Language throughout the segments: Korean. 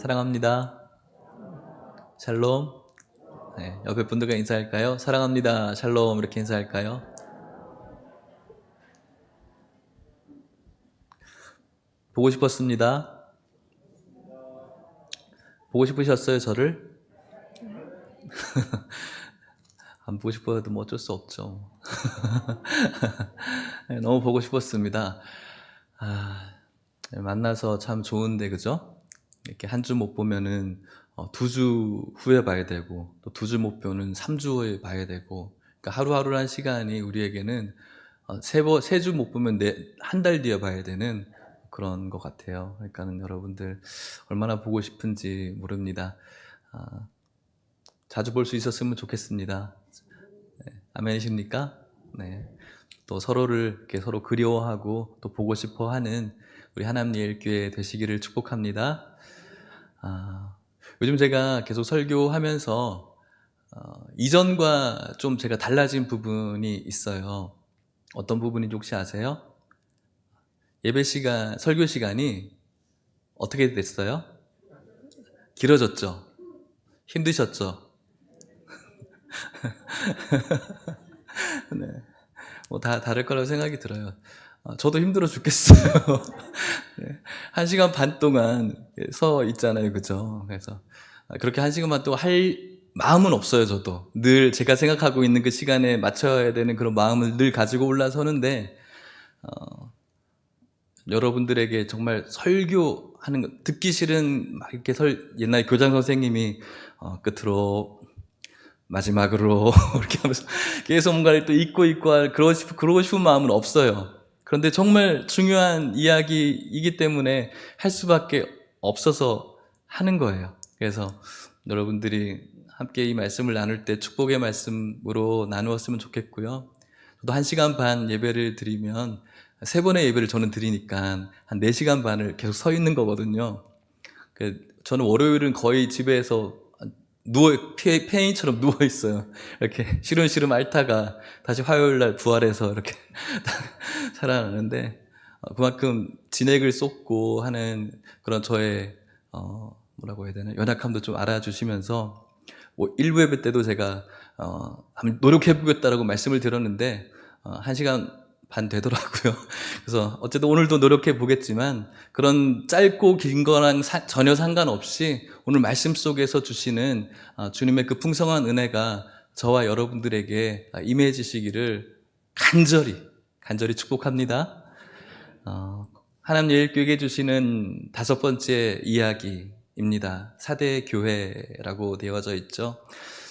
사랑합니다. 샬롬. 네, 옆에 분들과 인사할까요? 사랑합니다. 샬롬 이렇게 인사할까요? 보고 싶었습니다. 보고 싶으셨어요, 저를? 안 보고 싶어도 뭐 어쩔 수 없죠. 네, 너무 보고 싶었습니다. 만나서 참 좋은데, 그죠? 이렇게 한 주 못 보면은 2주 후에 봐야 되고, 또 2주 못 보면 3주 후에 봐야 되고, 그러니까 하루하루란 시간이 우리에게는 세 주 못 보면 한 달 뒤에 봐야 되는 그런 것 같아요. 그러니까는 여러분들 얼마나 보고 싶은지 모릅니다. 자주 볼 수 있었으면 좋겠습니다. 네, 아멘이십니까? 네. 또 서로를 이렇게 서로 그리워하고 또 보고 싶어 하는 우리 하나님의 교회 되시기를 축복합니다. 요즘 제가 계속 설교하면서 이전과 좀 제가 달라진 부분이 있어요. 어떤 부분인지 혹시 아세요? 예배 시간, 설교 시간이 어떻게 됐어요? 길어졌죠? 힘드셨죠? 네. 뭐 다 다를 거라고 생각이 들어요. 저도 힘들어 죽겠어요. 네. 1시간 반 동안 서 있잖아요. 그죠? 그래서 그렇게 1시간 반 동안 할 마음은 없어요. 저도 늘 제가 생각하고 있는 그 시간에 맞춰야 되는 그런 마음을 늘 가지고 올라서는데 여러분들에게 정말 설교하는 거 듣기 싫은 막 이렇게 옛날 교장 선생님이 끝으로 마지막으로 이렇게 하면서 계속 뭔가를 또 잊고 그러고 싶은 마음은 없어요. 그런데 정말 중요한 이야기이기 때문에 할 수밖에 없어서 하는 거예요. 그래서 여러분들이 함께 이 말씀을 나눌 때 축복의 말씀으로 나누었으면 좋겠고요. 저도 1시간 반 예배를 드리면 3번의 예배를 저는 드리니까 한 4시간 반을 계속 서 있는 거거든요. 저는 월요일은 거의 집에서 페인처럼 누워있어요. 이렇게 시름시름 앓다가 다시 화요일날 부활해서 이렇게 살아나는데, 그만큼 진액을 쏟고 하는 그런 저의, 뭐라고 해야 되나, 연약함도 좀 알아주시면서, 뭐, 1부 예배 때도 제가, 한번 노력해보겠다라고 말씀을 드렸는데, 1시간 반 되더라고요. 그래서 어쨌든 오늘도 노력해 보겠지만 그런 짧고 긴 거랑 전혀 상관없이 오늘 말씀 속에서 주시는 주님의 그 풍성한 은혜가 저와 여러분들에게 임해지시기를 간절히 축복합니다. 하나님 예일교회에 주시는 5번째 이야기입니다. 4대 교회라고 되어져 있죠.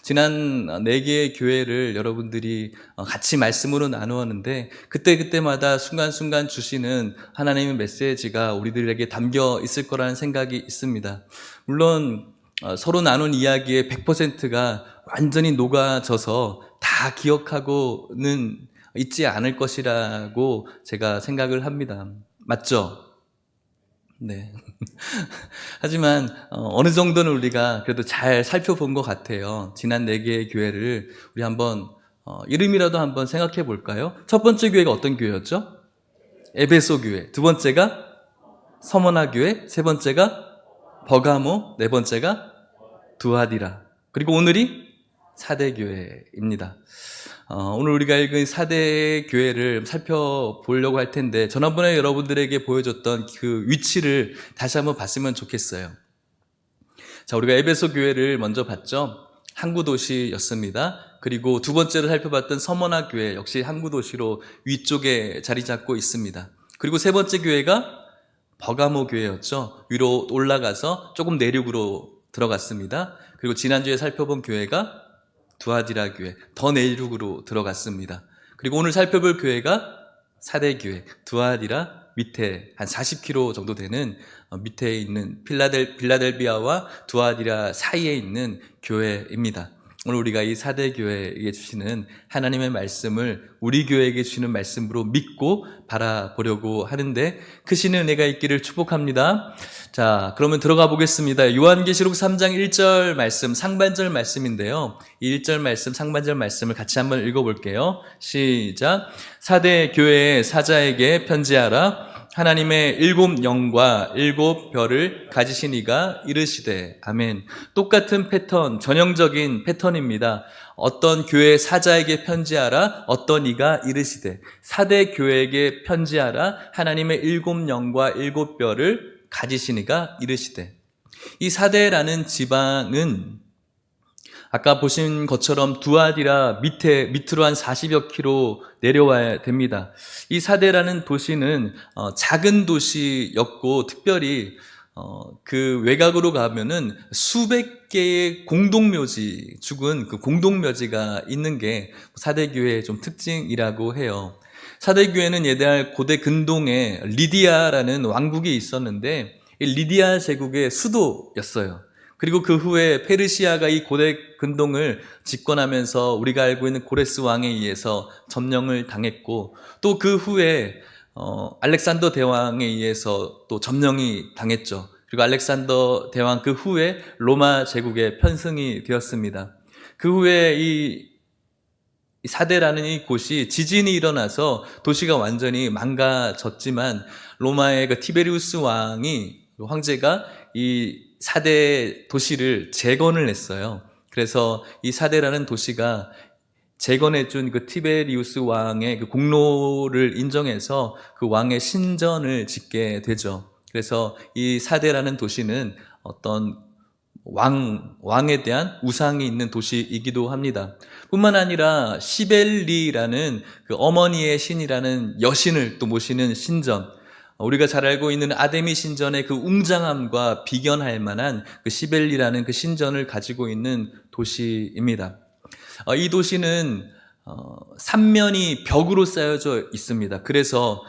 지난 4개의 교회를 여러분들이 같이 말씀으로 나누었는데 그때마다 순간순간 주시는 하나님의 메시지가 우리들에게 담겨 있을 거라는 생각이 있습니다. 물론 서로 나눈 이야기의 100%가 완전히 녹아져서 다 기억하고는 있지 않을 것이라고 제가 생각을 합니다. 맞죠? 네. 하지만 어느 정도는 우리가 그래도 잘 살펴본 것 같아요. 지난 4개의 교회를 우리 한번 이름이라도 한번 생각해 볼까요? 첫 번째 교회가 어떤 교회였죠? 에베소 교회. 두 번째가 서머나 교회. 세 번째가 버가모. 네 번째가 두아디라. 그리고 오늘이 4대 교회입니다. 오늘 우리가 읽은 4대 교회를 살펴보려고 할 텐데 지난번에 여러분들에게 보여줬던 그 위치를 다시 한번 봤으면 좋겠어요. 자, 우리가 에베소 교회를 먼저 봤죠. 항구 도시였습니다. 그리고 두 번째로 살펴봤던 서머나 교회 역시 항구 도시로 위쪽에 자리 잡고 있습니다. 그리고 세 번째 교회가 버가모 교회였죠. 위로 올라가서 조금 내륙으로 들어갔습니다. 그리고 지난주에 살펴본 교회가 두아디라 교회, 더 내륙으로 들어갔습니다. 그리고 오늘 살펴볼 교회가 4대 교회, 두아디라 밑에 한 40km 정도 되는 밑에 있는 필라델비아와 두아디라 사이에 있는 교회입니다. 오늘 우리가 이 4대 교회에게 주시는 하나님의 말씀을 우리 교회에게 주시는 말씀으로 믿고 바라보려고 하는데 크신 은혜가 있기를 축복합니다. 자, 그러면 들어가 보겠습니다. 요한계시록 3장 1절 말씀, 상반절 말씀인데요. 이 1절 말씀, 상반절 말씀을 같이 한번 읽어볼게요. 시작. 4대 교회의 사자에게 편지하라. 하나님의 일곱 영과 일곱 별을 가지신 이가 이르시되. 아멘. 똑같은 패턴, 전형적인 패턴입니다. 어떤 교회 사자에게 편지하라, 어떤 이가 이르시되. 사대 교회에게 편지하라, 하나님의 일곱 영과 일곱 별을 가지신 이가 이르시되. 이 사대라는 지방은 아까 보신 것처럼 두아디라 밑으로 한 40여 킬로 내려와야 됩니다. 이 사대라는 도시는 작은 도시였고, 특별히 그 외곽으로 가면은 수백 개의 공동묘지, 죽은 그 공동묘지가 있는 게 사대교회의 좀 특징이라고 해요. 사대교회는 옛날 고대 근동에 리디아라는 왕국이 있었는데, 이 리디아 제국의 수도였어요. 그리고 그 후에 페르시아가 이 고대 근동을 집권하면서 우리가 알고 있는 고레스 왕에 의해서 점령을 당했고, 또 그 후에 알렉산더 대왕에 의해서 또 점령이 당했죠. 그리고 알렉산더 대왕 그 후에 로마 제국의 편승이 되었습니다. 그 후에 이 사대라는 이 곳이 지진이 일어나서 도시가 완전히 망가졌지만, 로마의 그 티베리우스 황제가 이 사대 도시를 재건을 했어요. 그래서 이 사대라는 도시가 재건해준 그 티베리우스 왕의 그 공로를 인정해서 그 왕의 신전을 짓게 되죠. 그래서 이 사대라는 도시는 어떤 왕에 대한 우상이 있는 도시이기도 합니다. 뿐만 아니라 시벨리라는 그 어머니의 신이라는 여신을 또 모시는 신전, 우리가 잘 알고 있는 아데미 신전의 그 웅장함과 비견할 만한 그 시벨리라는 그 신전을 가지고 있는 도시입니다. 이 도시는 삼면이 벽으로 쌓여져 있습니다. 그래서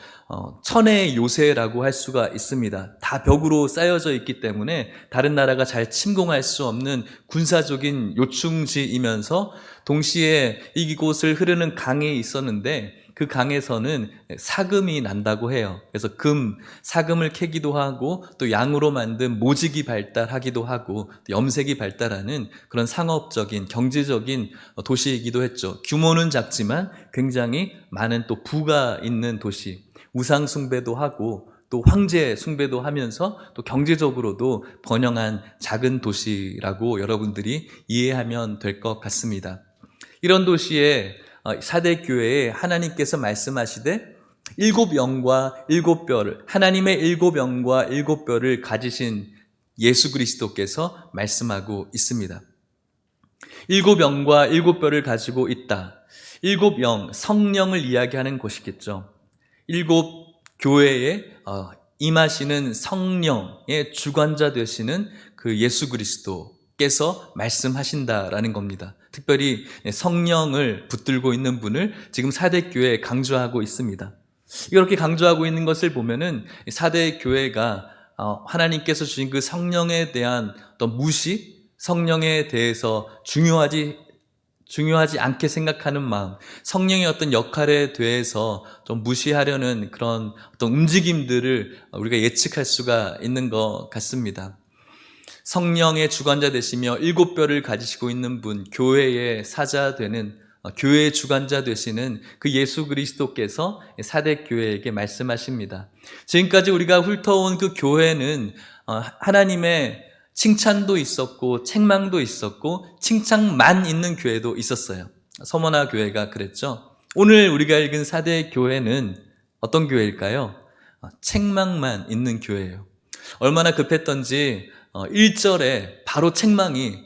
천의 요새라고 할 수가 있습니다. 다 벽으로 쌓여져 있기 때문에 다른 나라가 잘 침공할 수 없는 군사적인 요충지이면서, 동시에 이곳을 흐르는 강이 있었는데 그 강에서는 사금이 난다고 해요. 그래서 사금을 캐기도 하고, 또 양으로 만든 모직이 발달하기도 하고, 또 염색이 발달하는 그런 상업적인, 경제적인 도시이기도 했죠. 규모는 작지만 굉장히 많은 또 부가 있는 도시, 우상 숭배도 하고 또 황제 숭배도 하면서 또 경제적으로도 번영한 작은 도시라고 여러분들이 이해하면 될 것 같습니다. 이런 도시에 사대교회에 하나님께서 말씀하시되 일곱 영과 일곱 별을, 하나님의 일곱 영과 일곱 별을 가지신 예수 그리스도께서 말씀하고 있습니다. 일곱 영과 일곱 별을 가지고 있다. 일곱 영, 성령을 이야기하는 곳이겠죠. 일곱 교회에 임하시는 성령의 주관자 되시는 그 예수 그리스도께서 말씀하신다라는 겁니다. 특별히 성령을 붙들고 있는 분을 지금 사대교회에 강조하고 있습니다. 이렇게 강조하고 있는 것을 보면은 사대교회가 하나님께서 주신 그 성령에 대한 어떤 무시, 성령에 대해서 중요하지 않게 생각하는 마음, 성령의 어떤 역할에 대해서 좀 무시하려는 그런 어떤 움직임들을 우리가 예측할 수가 있는 것 같습니다. 성령의 주관자 되시며 일곱 별을 가지시고 있는 분, 교회의 사자 되는, 교회의 주관자 되시는 그 예수 그리스도께서 사대교회에게 말씀하십니다. 지금까지 우리가 훑어온 그 교회는 하나님의 칭찬도 있었고 책망도 있었고 칭찬만 있는 교회도 있었어요. 서머나 교회가 그랬죠. 오늘 우리가 읽은 사대교회는 어떤 교회일까요? 책망만 있는 교회예요. 얼마나 급했던지 1절에 바로 책망이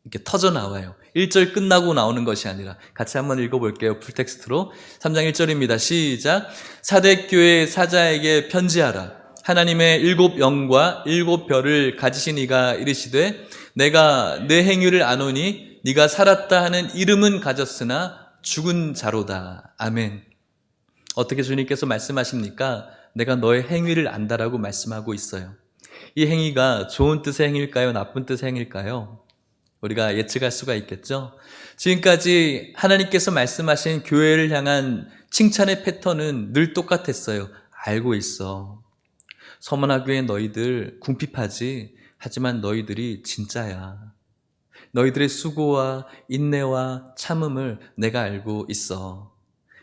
이렇게 터져 나와요. 1절 끝나고 나오는 것이 아니라. 같이 한번 읽어볼게요. 풀텍스트로. 3장 1절입니다. 시작. 사대교회 사자에게 편지하라. 하나님의 일곱 영과 일곱 별을 가지신 이가 이르시되 내가 내 행위를 아노니 네가 살았다 하는 이름은 가졌으나 죽은 자로다. 아멘. 어떻게 주님께서 말씀하십니까? 내가 너의 행위를 안다라고 말씀하고 있어요. 이 행위가 좋은 뜻의 행위일까요? 나쁜 뜻의 행위일까요? 우리가 예측할 수가 있겠죠. 지금까지 하나님께서 말씀하신 교회를 향한 칭찬의 패턴은 늘 똑같았어요. 알고 있어. 서머나교회 너희들 궁핍하지, 하지만 너희들이 진짜야. 너희들의 수고와 인내와 참음을 내가 알고 있어.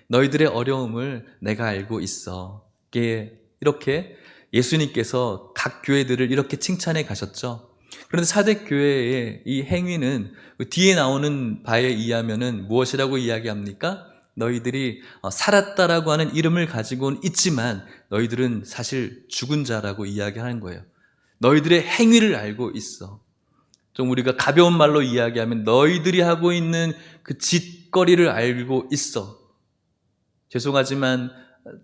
너희들의 어려움을 내가 알고 있어. 이게 이렇게 예수님께서 각 교회들을 이렇게 칭찬해 가셨죠. 그런데 사대 교회의 이 행위는 뒤에 나오는 바에 의하면은 무엇이라고 이야기합니까? 너희들이 살았다라고 하는 이름을 가지고는 있지만 너희들은 사실 죽은 자라고 이야기하는 거예요. 너희들의 행위를 알고 있어. 좀 우리가 가벼운 말로 이야기하면 너희들이 하고 있는 그 짓거리를 알고 있어. 죄송하지만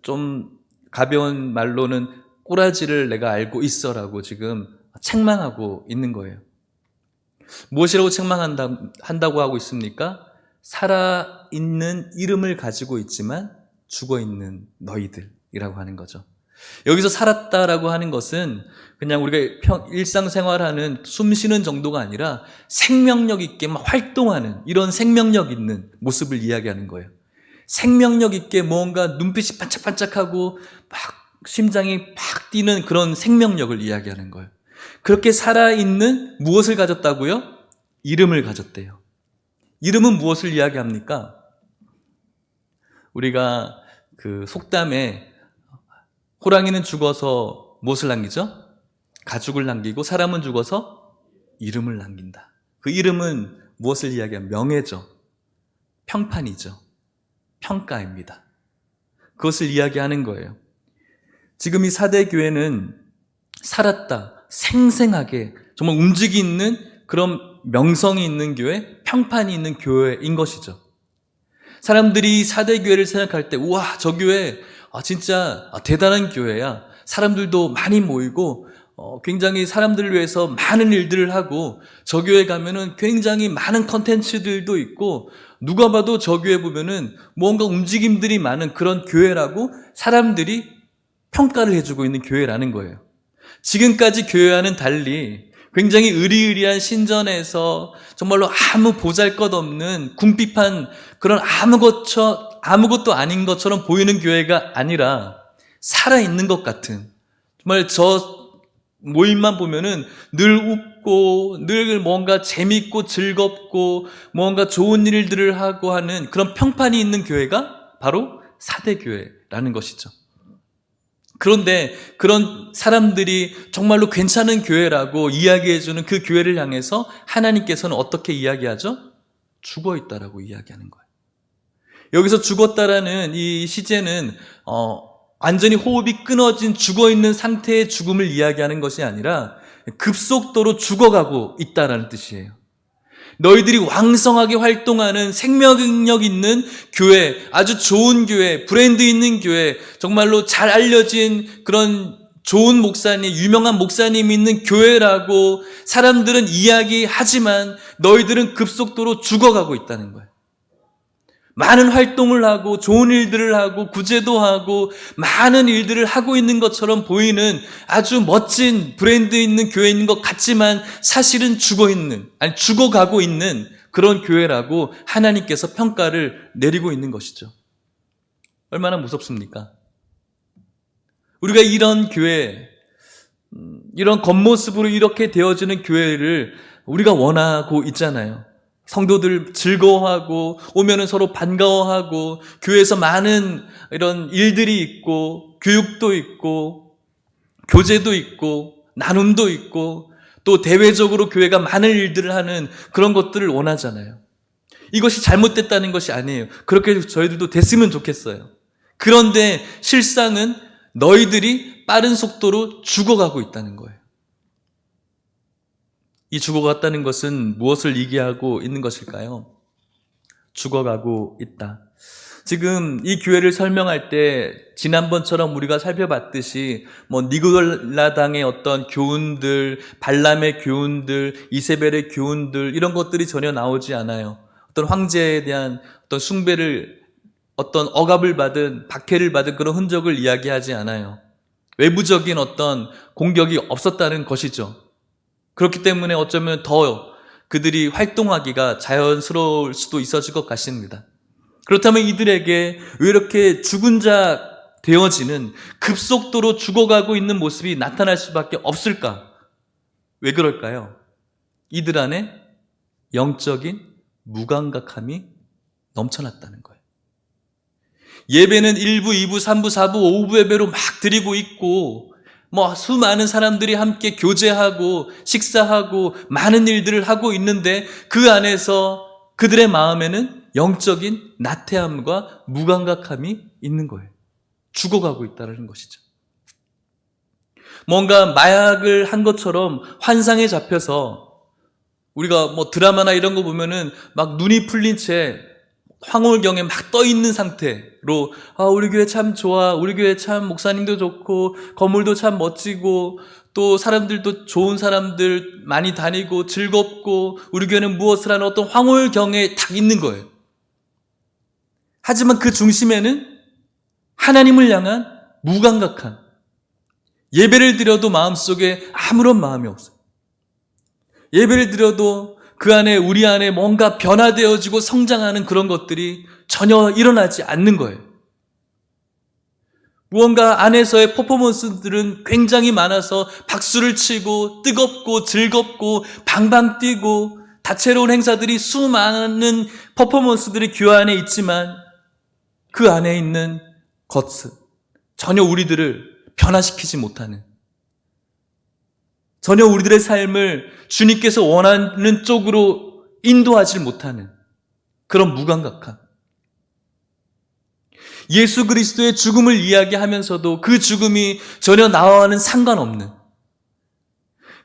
좀 가벼운 말로는 꼬라지를 내가 알고 있어라고 지금 책망하고 있는 거예요. 무엇이라고 책망한다고 하고 있습니까? 살아있는 이름을 가지고 있지만 죽어있는 너희들이라고 하는 거죠. 여기서 살았다라고 하는 것은 그냥 우리가 일상생활하는 숨 쉬는 정도가 아니라 생명력 있게 막 활동하는 이런 생명력 있는 모습을 이야기하는 거예요. 생명력 있게 뭔가 눈빛이 반짝반짝하고 막 심장이 팍 뛰는 그런 생명력을 이야기하는 거예요. 그렇게 살아있는 무엇을 가졌다고요? 이름을 가졌대요. 이름은 무엇을 이야기합니까? 우리가 그 속담에 호랑이는 죽어서 무엇을 남기죠? 가죽을 남기고 사람은 죽어서 이름을 남긴다. 그 이름은 무엇을 이야기하면 명예죠. 평판이죠. 평가입니다. 그것을 이야기하는 거예요. 지금 이 사대 교회는 살았다, 생생하게 정말 움직이는 그런 명성이 있는 교회, 평판이 있는 교회인 것이죠. 사람들이 사대 교회를 생각할 때 우와 저 교회 진짜 대단한 교회야. 사람들도 많이 모이고 굉장히 사람들을 위해서 많은 일들을 하고 저 교회 가면은 굉장히 많은 컨텐츠들도 있고 누가 봐도 저 교회 보면은 뭔가 움직임들이 많은 그런 교회라고 사람들이 평가를 해주고 있는 교회라는 거예요. 지금까지 교회와는 달리 굉장히 의리의리한 신전에서 정말로 아무 보잘것없는 궁핍한 그런 아무것도 아닌 것처럼 보이는 교회가 아니라 살아있는 것 같은, 정말 저 모임만 보면은 늘 웃고 늘 뭔가 재밌고 즐겁고 뭔가 좋은 일들을 하고 하는 그런 평판이 있는 교회가 바로 사대교회라는 것이죠. 그런데 그런 사람들이 정말로 괜찮은 교회라고 이야기해주는 그 교회를 향해서 하나님께서는 어떻게 이야기하죠? 죽어있다라고 이야기하는 거예요. 여기서 죽었다라는 이 시제는 완전히 호흡이 끊어진 죽어있는 상태의 죽음을 이야기하는 것이 아니라 급속도로 죽어가고 있다라는 뜻이에요. 너희들이 왕성하게 활동하는 생명력 있는 교회, 아주 좋은 교회, 브랜드 있는 교회, 정말로 잘 알려진 그런 좋은 목사님, 유명한 목사님이 있는 교회라고 사람들은 이야기하지만 너희들은 급속도로 죽어가고 있다는 거예요. 많은 활동을 하고 좋은 일들을 하고 구제도 하고 많은 일들을 하고 있는 것처럼 보이는 아주 멋진 브랜드 있는 교회인 것 같지만 사실은 죽어가고 있는 그런 교회라고 하나님께서 평가를 내리고 있는 것이죠. 얼마나 무섭습니까? 우리가 이런 교회, 이런 겉모습으로 이렇게 되어지는 교회를 우리가 원하고 있잖아요. 성도들 즐거워하고 오면은 서로 반가워하고 교회에서 많은 이런 일들이 있고 교육도 있고 교제도 있고 나눔도 있고 또 대외적으로 교회가 많은 일들을 하는 그런 것들을 원하잖아요. 이것이 잘못됐다는 것이 아니에요. 그렇게 저희들도 됐으면 좋겠어요. 그런데 실상은 너희들이 빠른 속도로 죽어가고 있다는 거예요. 이 죽어갔다는 것은 무엇을 얘기하고 있는 것일까요? 죽어가고 있다. 지금 이 교회를 설명할 때 지난번처럼 우리가 살펴봤듯이 니골라당의 어떤 교훈들, 발람의 교훈들, 이세벨의 교훈들 이런 것들이 전혀 나오지 않아요. 어떤 황제에 대한 어떤 숭배를 어떤 억압을 받은 박해를 받은 그런 흔적을 이야기하지 않아요. 외부적인 어떤 공격이 없었다는 것이죠. 그렇기 때문에 어쩌면 더 그들이 활동하기가 자연스러울 수도 있었을 것 같습니다. 그렇다면 이들에게 왜 이렇게 죽은 자 되어지는 급속도로 죽어가고 있는 모습이 나타날 수밖에 없을까? 왜 그럴까요? 이들 안에 영적인 무감각함이 넘쳐났다는 거예요. 예배는 1부, 2부, 3부, 4부, 5부 예배로 막 드리고 있고 수많은 사람들이 함께 교제하고 식사하고 많은 일들을 하고 있는데 그 안에서 그들의 마음에는 영적인 나태함과 무감각함이 있는 거예요. 죽어가고 있다는 것이죠. 뭔가 마약을 한 것처럼 환상에 잡혀서 우리가 드라마나 이런 거 보면은 막 눈이 풀린 채 황홀경에 막 떠 있는 상태로 우리 교회 참 좋아, 우리 교회 참 목사님도 좋고 건물도 참 멋지고 또 사람들도 좋은 사람들 많이 다니고 즐겁고 우리 교회는 무엇을 하는 어떤 황홀경에 딱 있는 거예요. 하지만 그 중심에는 하나님을 향한 무감각한, 예배를 드려도 마음속에 아무런 마음이 없어요. 예배를 드려도 그 안에 우리 안에 뭔가 변화되어지고 성장하는 그런 것들이 전혀 일어나지 않는 거예요. 무언가 안에서의 퍼포먼스들은 굉장히 많아서 박수를 치고 뜨겁고 즐겁고 방방 뛰고 다채로운 행사들이 수많은 퍼포먼스들이 교회 안에 있지만 그 안에 있는 것은 전혀 우리들을 변화시키지 못하는, 전혀 우리들의 삶을 주님께서 원하는 쪽으로 인도하지 못하는 그런 무감각함. 예수 그리스도의 죽음을 이야기하면서도 그 죽음이 전혀 나와는 상관없는,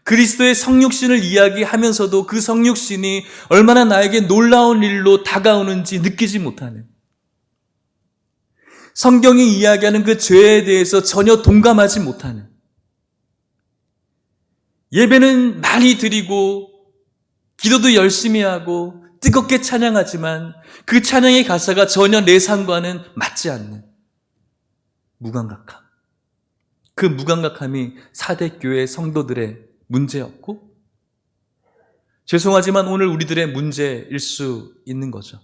그리스도의 성육신을 이야기하면서도 그 성육신이 얼마나 나에게 놀라운 일로 다가오는지 느끼지 못하는, 성경이 이야기하는 그 죄에 대해서 전혀 동감하지 못하는, 예배는 많이 드리고 기도도 열심히 하고 뜨겁게 찬양하지만 그 찬양의 가사가 전혀 내 삶과는 맞지 않는 무감각함. 그 무감각함이 사대교회 성도들의 문제였고, 죄송하지만 오늘 우리들의 문제일 수 있는 거죠.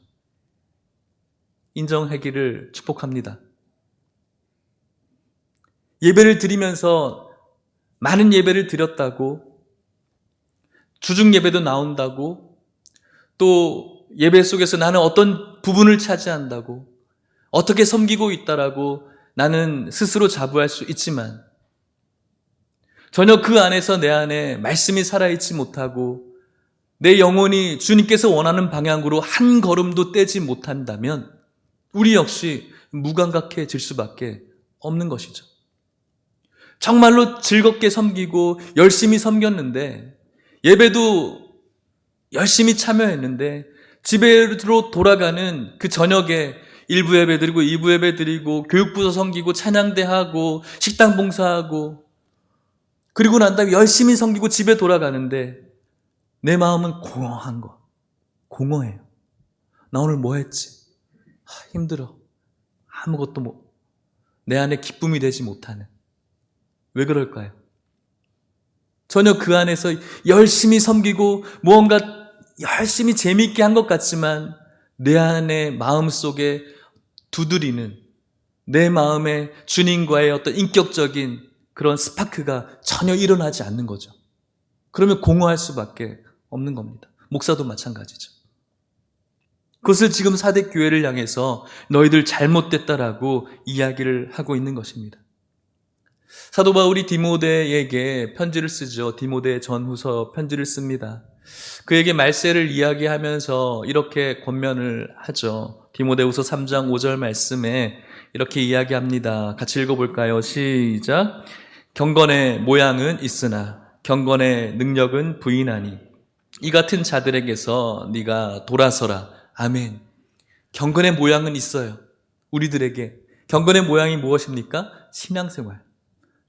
인정하기를 축복합니다. 예배를 드리면서 많은 예배를 드렸다고, 주중 예배도 나온다고, 또 예배 속에서 나는 어떤 부분을 차지한다고, 어떻게 섬기고 있다라고 나는 스스로 자부할 수 있지만 전혀 그 안에서 내 안에 말씀이 살아있지 못하고 내 영혼이 주님께서 원하는 방향으로 한 걸음도 떼지 못한다면 우리 역시 무감각해질 수밖에 없는 것이죠. 정말로 즐겁게 섬기고 열심히 섬겼는데, 예배도 열심히 참여했는데 집에로 돌아가는 그 저녁에 1부 예배 드리고 2부 예배 드리고 교육부서 섬기고 찬양대 하고 식당 봉사하고 그리고 난 다음에 열심히 섬기고 집에 돌아가는데 내 마음은 공허한 거. 공허해요. 나 오늘 뭐 했지? 힘들어. 아무것도 내 안에 기쁨이 되지 못하는. 왜 그럴까요? 전혀 그 안에서 열심히 섬기고 무언가 열심히 재미있게 한 것 같지만 내 안에 마음속에 두드리는, 내 마음에 주님과의 어떤 인격적인 그런 스파크가 전혀 일어나지 않는 거죠. 그러면 공허할 수밖에 없는 겁니다. 목사도 마찬가지죠. 그것을 지금 사대교회를 향해서 너희들 잘못됐다라고 이야기를 하고 있는 것입니다. 사도 바울이 디모데에게 편지를 쓰죠. 디모데 전후서 편지를 씁니다. 그에게 말세를 이야기하면서 이렇게 권면을 하죠. 디모데후서 3장 5절 말씀에 이렇게 이야기합니다. 같이 읽어볼까요? 시작. 경건의 모양은 있으나 경건의 능력은 부인하니 이 같은 자들에게서 네가 돌아서라. 아멘. 경건의 모양은 있어요. 우리들에게. 경건의 모양이 무엇입니까? 신앙생활.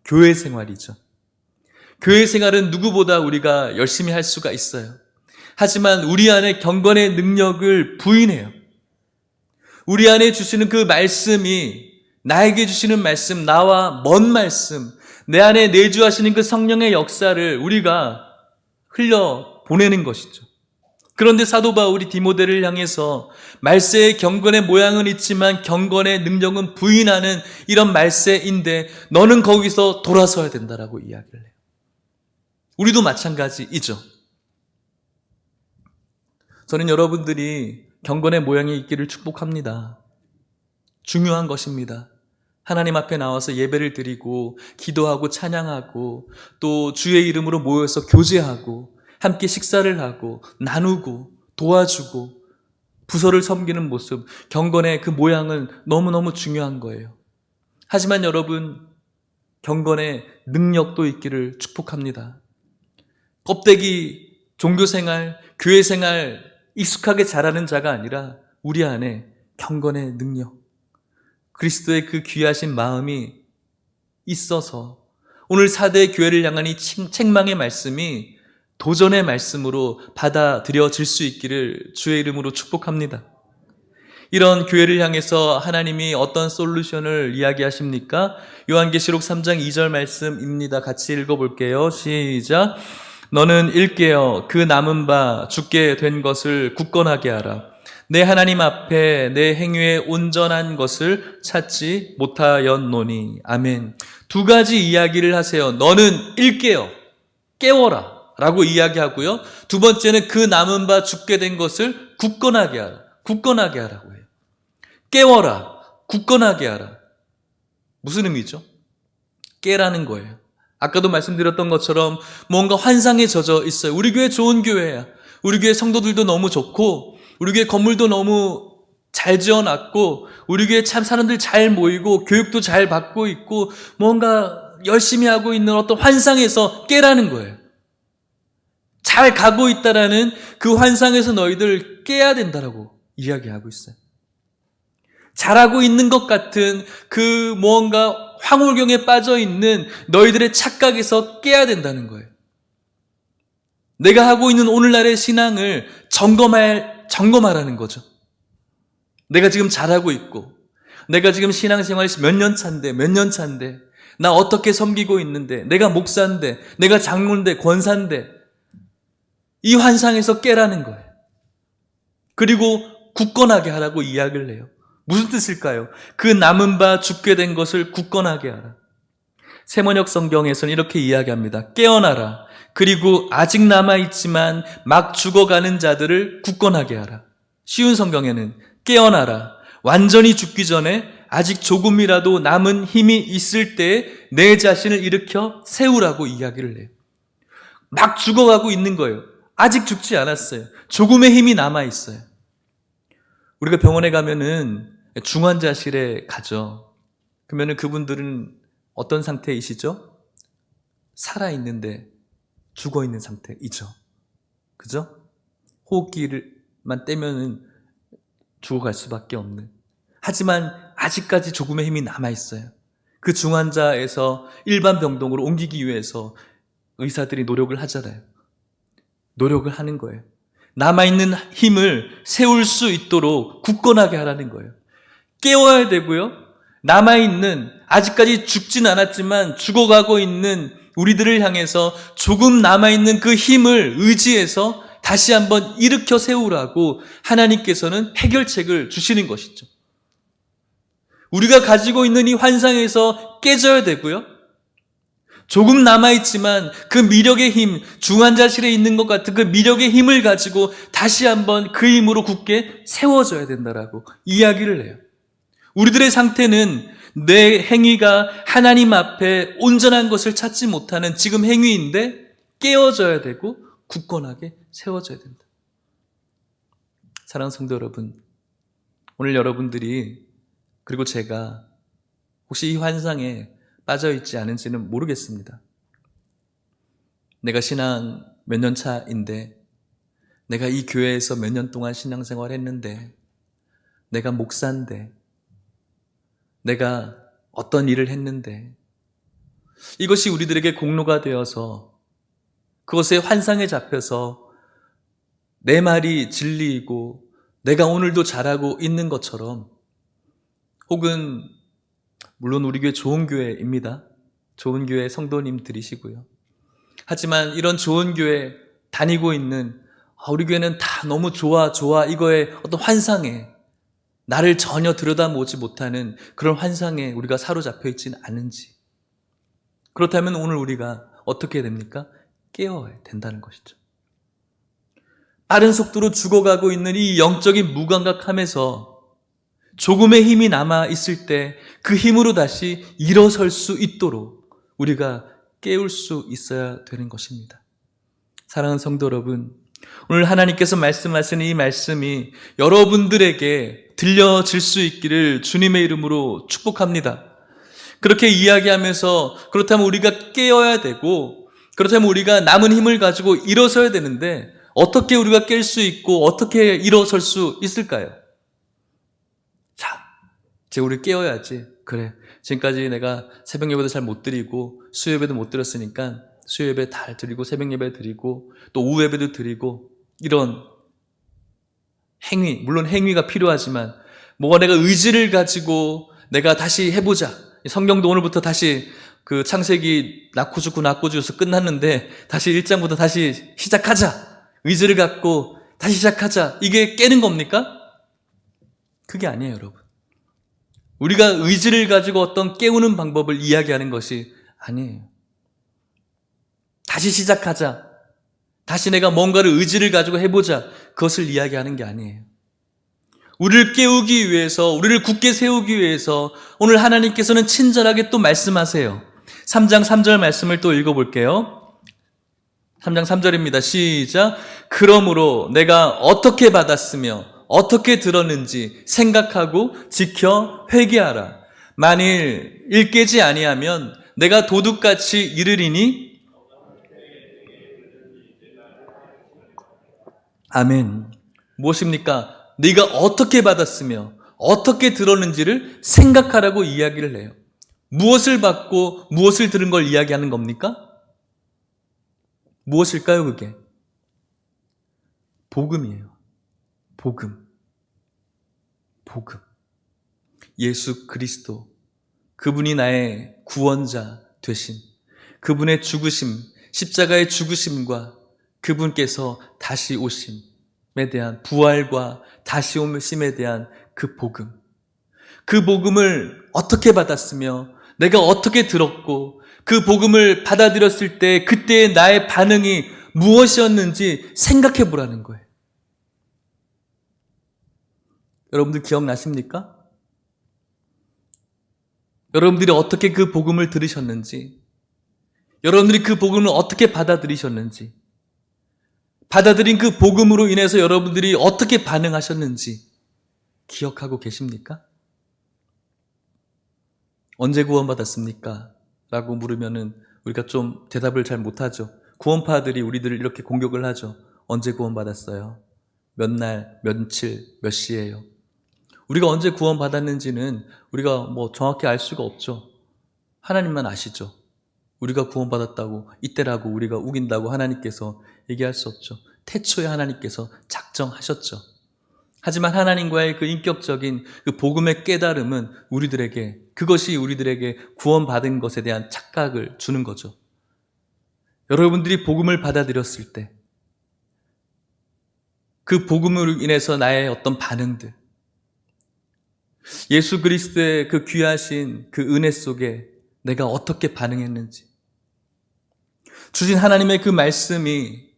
교회 생활이죠. 교회 생활은 누구보다 우리가 열심히 할 수가 있어요. 하지만 우리 안에 경건의 능력을 부인해요. 우리 안에 주시는 그 말씀이, 나에게 주시는 말씀, 나와 먼 말씀, 내 안에 내주하시는 그 성령의 역사를 우리가 흘려 보내는 것이죠. 그런데 사도 바울이 디모데를 향해서 말세의 경건의 모양은 있지만 경건의 능력은 부인하는 이런 말세인데 너는 거기서 돌아서야 된다라고 이야기를 해요. 우리도 마찬가지이죠. 저는 여러분들이 경건의 모양이 있기를 축복합니다. 중요한 것입니다. 하나님 앞에 나와서 예배를 드리고 기도하고 찬양하고 또 주의 이름으로 모여서 교제하고 함께 식사를 하고 나누고 도와주고 부서를 섬기는 모습, 경건의 그 모양은 너무너무 중요한 거예요. 하지만 여러분, 경건의 능력도 있기를 축복합니다. 껍데기 종교생활, 교회생활 익숙하게 잘하는 자가 아니라 우리 안에 경건의 능력, 그리스도의 그 귀하신 마음이 있어서 오늘 4대 교회를 향한 이 책망의 말씀이 도전의 말씀으로 받아들여질 수 있기를 주의 이름으로 축복합니다. 이런 교회를 향해서 하나님이 어떤 솔루션을 이야기하십니까? 요한계시록 3장 2절 말씀입니다. 같이 읽어볼게요. 시작. 너는 일깨어 그 남은 바 죽게 된 것을 굳건하게 하라. 내 하나님 앞에 내 행위에 온전한 것을 찾지 못하였노니. 아멘. 두 가지 이야기를 하세요. 너는 일깨어, 깨워라 라고 이야기하고요. 두 번째는 그 남은 바 죽게 된 것을 굳건하게 하라. 굳건하게 하라고 해요. 깨워라, 굳건하게 하라. 무슨 의미죠? 깨라는 거예요. 아까도 말씀드렸던 것처럼 뭔가 환상에 젖어 있어요. 우리 교회 좋은 교회야. 우리 교회 성도들도 너무 좋고 우리 교회 건물도 너무 잘 지어놨고 우리 교회 참 사람들 잘 모이고 교육도 잘 받고 있고 뭔가 열심히 하고 있는 어떤 환상에서 깨라는 거예요. 잘 가고 있다라는 그 환상에서 너희들 깨야 된다라고 이야기하고 있어요. 잘하고 있는 것 같은 그 무언가 황홀경에 빠져 있는 너희들의 착각에서 깨야 된다는 거예요. 내가 하고 있는 오늘날의 신앙을 점검하라는 거죠. 내가 지금 잘하고 있고, 내가 지금 신앙생활 몇 년 차인데, 나 어떻게 섬기고 있는데, 내가 목사인데, 내가 장로인데, 권사인데, 이 환상에서 깨라는 거예요. 그리고 굳건하게 하라고 이야기를 해요. 무슨 뜻일까요? 그 남은 바 죽게 된 것을 굳건하게 하라. 세번역 성경에서는 이렇게 이야기합니다. 깨어나라. 그리고 아직 남아있지만 막 죽어가는 자들을 굳건하게 하라. 쉬운 성경에는 깨어나라. 완전히 죽기 전에 아직 조금이라도 남은 힘이 있을 때에 내 자신을 일으켜 세우라고 이야기를 해요. 막 죽어가고 있는 거예요. 아직 죽지 않았어요. 조금의 힘이 남아있어요. 우리가 병원에 가면은 중환자실에 가죠. 그러면은 그분들은 어떤 상태이시죠? 살아있는데 죽어있는 상태이죠. 그죠? 호흡기를만 떼면은 죽어갈 수밖에 없는. 하지만 아직까지 조금의 힘이 남아있어요. 그 중환자에서 일반 병동으로 옮기기 위해서 의사들이 노력을 하잖아요. 노력을 하는 거예요. 남아있는 힘을 세울 수 있도록 굳건하게 하라는 거예요. 깨워야 되고요. 남아있는, 아직까지 죽진 않았지만 죽어가고 있는 우리들을 향해서 조금 남아있는 그 힘을 의지해서 다시 한번 일으켜 세우라고 하나님께서는 해결책을 주시는 것이죠. 우리가 가지고 있는 이 환상에서 깨져야 되고요. 조금 남아있지만 그 미력의 힘, 중환자실에 있는 것 같은 그 미력의 힘을 가지고 다시 한번 그 힘으로 굳게 세워져야 된다라고 이야기를 해요. 우리들의 상태는 내 행위가 하나님 앞에 온전한 것을 찾지 못하는 지금 행위인데 깨어져야 되고 굳건하게 세워져야 된다. 사랑하는 성도 여러분, 오늘 여러분들이 그리고 제가 혹시 이 환상에 빠져있지 않은지는 모르겠습니다. 내가 신앙 몇 년 차인데, 내가 이 교회에서 몇 년 동안 신앙생활 했는데, 내가 목사인데, 내가 어떤 일을 했는데, 이것이 우리들에게 공로가 되어서 그것의 환상에 잡혀서 내 말이 진리이고 내가 오늘도 잘하고 있는 것처럼, 혹은 물론 우리 교회 좋은 교회입니다. 좋은 교회 성도님들이시고요. 하지만 이런 좋은 교회 다니고 있는 우리 교회는 다 너무 좋아 이거의 어떤 환상에 나를 전혀 들여다보지 못하는 그런 환상에 우리가 사로잡혀 있지는 않은지, 그렇다면 오늘 우리가 어떻게 해야 됩니까? 깨어야 된다는 것이죠. 빠른 속도로 죽어가고 있는 이 영적인 무감각함에서 조금의 힘이 남아 있을 때 그 힘으로 다시 일어설 수 있도록 우리가 깨울 수 있어야 되는 것입니다. 사랑하는 성도 여러분, 오늘 하나님께서 말씀하시는 이 말씀이 여러분들에게 들려질 수 있기를 주님의 이름으로 축복합니다. 그렇게 이야기하면서 그렇다면 우리가 깨어야 되고, 그렇다면 우리가 남은 힘을 가지고 일어서야 되는데 어떻게 우리가 깰 수 있고 어떻게 일어설 수 있을까요? 자, 이제 우리 깨어야지. 그래, 지금까지 내가 새벽 예배도 잘 못 드리고 수요 예배도 못 드렸으니까 수요 예배 잘 드리고 새벽 예배 드리고 또 오후 예배도 드리고, 이런 행위, 물론 행위가 필요하지만 뭐가 내가 의지를 가지고 내가 다시 해보자. 성경도 오늘부터 다시 그 창세기 낳고 죽고 낳고 죽어서 끝났는데 다시 1장부터 다시 시작하자. 의지를 갖고 다시 시작하자. 이게 깨는 겁니까? 그게 아니에요, 여러분. 우리가 의지를 가지고 어떤 깨우는 방법을 이야기하는 것이 아니에요. 다시 시작하자. 다시 내가 뭔가를 의지를 가지고 해보자. 그것을 이야기하는 게 아니에요. 우리를 깨우기 위해서, 우리를 굳게 세우기 위해서 오늘 하나님께서는 친절하게 또 말씀하세요. 3장 3절 말씀을 또 읽어볼게요. 3장 3절입니다. 시작. 그러므로 내가 어떻게 받았으며 어떻게 들었는지 생각하고 지켜 회개하라. 만일 일깨지 아니하면 내가 도둑같이 이르리니. 아멘. 무엇입니까? 네가 어떻게 받았으며 어떻게 들었는지를 생각하라고 이야기를 해요. 무엇을 받고 무엇을 들은 걸 이야기하는 겁니까? 무엇일까요, 그게? 복음이에요. 복음. 복음. 예수 그리스도. 그분이 나의 구원자 되신, 그분의 죽으심, 십자가의 죽으심과 그분께서 다시 오심에 대한, 부활과 다시 오심에 대한 그 복음. 그 복음을 어떻게 받았으며 내가 어떻게 들었고 그 복음을 받아들였을 때 그때의 나의 반응이 무엇이었는지 생각해 보라는 거예요. 여러분들 기억나십니까? 여러분들이 어떻게 그 복음을 들으셨는지, 여러분들이 그 복음을 어떻게 받아들이셨는지, 받아들인 그 복음으로 인해서 여러분들이 어떻게 반응하셨는지 기억하고 계십니까? 언제 구원받았습니까? 라고 물으면은 우리가 좀 대답을 잘 못하죠. 구원파들이 우리들을 이렇게 공격을 하죠. 언제 구원받았어요? 몇 날, 며칠, 몇 시예요? 우리가 언제 구원받았는지는 우리가 뭐 정확히 알 수가 없죠. 하나님만 아시죠. 우리가 구원받았다고, 이때라고 우리가 우긴다고 하나님께서 얘기할 수 없죠. 태초에 하나님께서 작정하셨죠. 하지만 하나님과의 그 인격적인 그 복음의 깨달음은 그것이 우리들에게 구원받은 것에 대한 착각을 주는 거죠. 여러분들이 복음을 받아들였을 때 그 복음으로 인해서 나의 어떤 반응들, 예수 그리스도의 그 귀하신 그 은혜 속에 내가 어떻게 반응했는지, 주신 하나님의 그 말씀이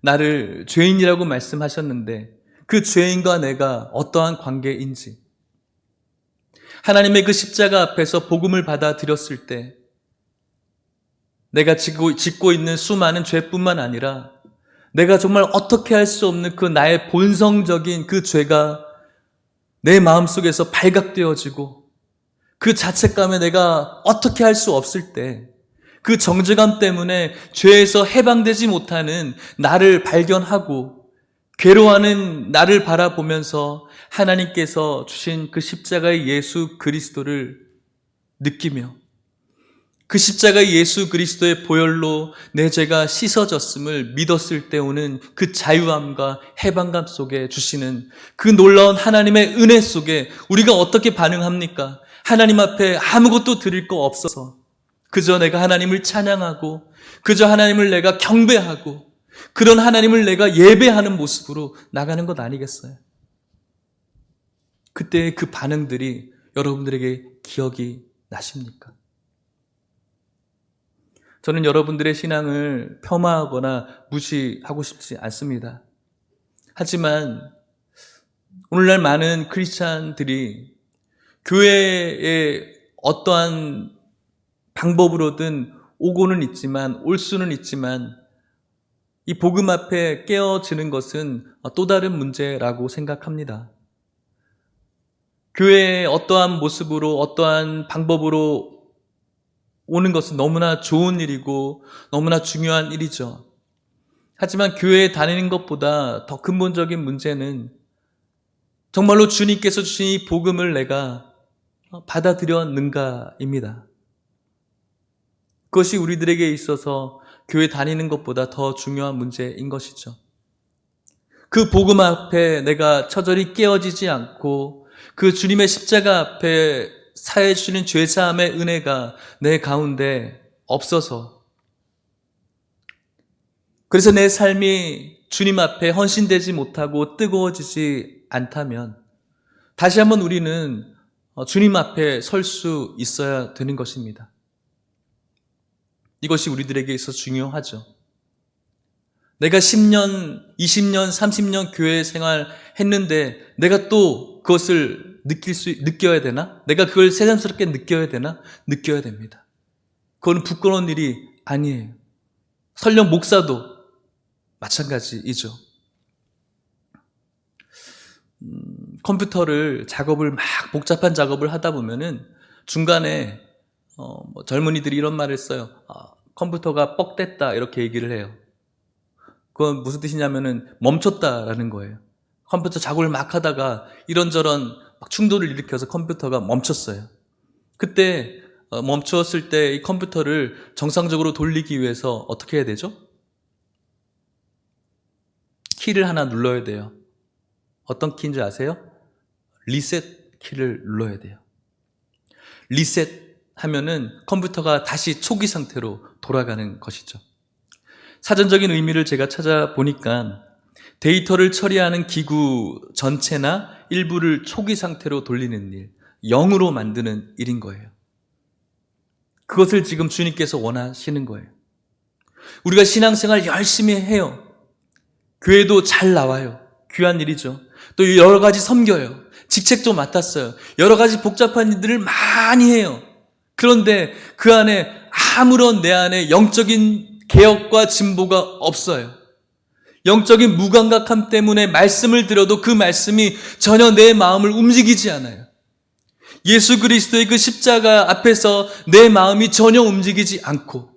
나를 죄인이라고 말씀하셨는데 그 죄인과 내가 어떠한 관계인지, 하나님의 그 십자가 앞에서 복음을 받아들였을 때 내가 짓고 있는 수많은 죄뿐만 아니라 내가 정말 어떻게 할 수 없는 그 나의 본성적인 그 죄가 내 마음속에서 발각되어지고 그 자책감에 내가 어떻게 할 수 없을 때 그 정죄감 때문에 죄에서 해방되지 못하는 나를 발견하고 괴로워하는 나를 바라보면서 하나님께서 주신 그 십자가의 예수 그리스도를 느끼며 그 십자가의 예수 그리스도의 보혈로 내 죄가 씻어졌음을 믿었을 때 오는 그 자유함과 해방감 속에 주시는 그 놀라운 하나님의 은혜 속에 우리가 어떻게 반응합니까? 하나님 앞에 아무것도 드릴 거 없어서 그저 내가 하나님을 찬양하고 그저 하나님을 내가 경배하고 그런 하나님을 내가 예배하는 모습으로 나가는 것 아니겠어요? 그때의 그 반응들이 여러분들에게 기억이 나십니까? 저는 여러분들의 신앙을 폄하하거나 무시하고 싶지 않습니다. 하지만 오늘날 많은 크리스찬들이 교회에 어떠한 방법으로든 오고는 있지만, 올 수는 있지만, 이 복음 앞에 깨어지는 것은 또 다른 문제라고 생각합니다. 교회의 어떠한 모습으로, 어떠한 방법으로 오는 것은 너무나 좋은 일이고 너무나 중요한 일이죠. 하지만 교회에 다니는 것보다 더 근본적인 문제는 정말로 주님께서 주신 이 복음을 내가 받아들였는가입니다. 그것이 우리들에게 있어서 교회 다니는 것보다 더 중요한 문제인 것이죠. 그 복음 앞에 내가 처절히 깨어지지 않고 그 주님의 십자가 앞에 사해 주시는 죄사함의 은혜가 내 가운데 없어서, 그래서 내 삶이 주님 앞에 헌신되지 못하고 뜨거워지지 않다면 다시 한번 우리는 주님 앞에 설 수 있어야 되는 것입니다. 이것이 우리들에게 있어서 중요하죠. 내가 10년, 20년, 30년 교회 생활 했는데 내가 또 그것을 느껴야 되나? 내가 그걸 새삼스럽게 느껴야 되나? 느껴야 됩니다. 그건 부끄러운 일이 아니에요. 설령 목사도 마찬가지이죠. 컴퓨터를 복잡한 작업을 하다 보면은 중간에 젊은이들이 이런 말을 써요. 컴퓨터가 뻑됐다 이렇게 얘기를 해요. 그건 무슨 뜻이냐면은 멈췄다라는 거예요. 컴퓨터 작업을 막 하다가 이런저런 막 충돌을 일으켜서 컴퓨터가 멈췄어요. 그때 멈추었을 때 이 컴퓨터를 정상적으로 돌리기 위해서 어떻게 해야 되죠? 키를 하나 눌러야 돼요. 어떤 키인지 아세요? 리셋 키를 눌러야 돼요. 리셋 하면은 컴퓨터가 다시 초기 상태로 돌아가는 것이죠. 사전적인 의미를 제가 찾아보니까 데이터를 처리하는 기구 전체나 일부를 초기 상태로 돌리는 일, 0으로 만드는 일인 거예요. 그것을 지금 주님께서 원하시는 거예요. 우리가 신앙생활 열심히 해요. 교회도 잘 나와요. 귀한 일이죠. 또 여러 가지 섬겨요. 직책도 맡았어요. 여러 가지 복잡한 일들을 많이 해요. 그런데 그 안에 아무런 내 안에 영적인 개혁과 진보가 없어요. 영적인 무감각함 때문에 말씀을 들어도 그 말씀이 전혀 내 마음을 움직이지 않아요. 예수 그리스도의 그 십자가 앞에서 내 마음이 전혀 움직이지 않고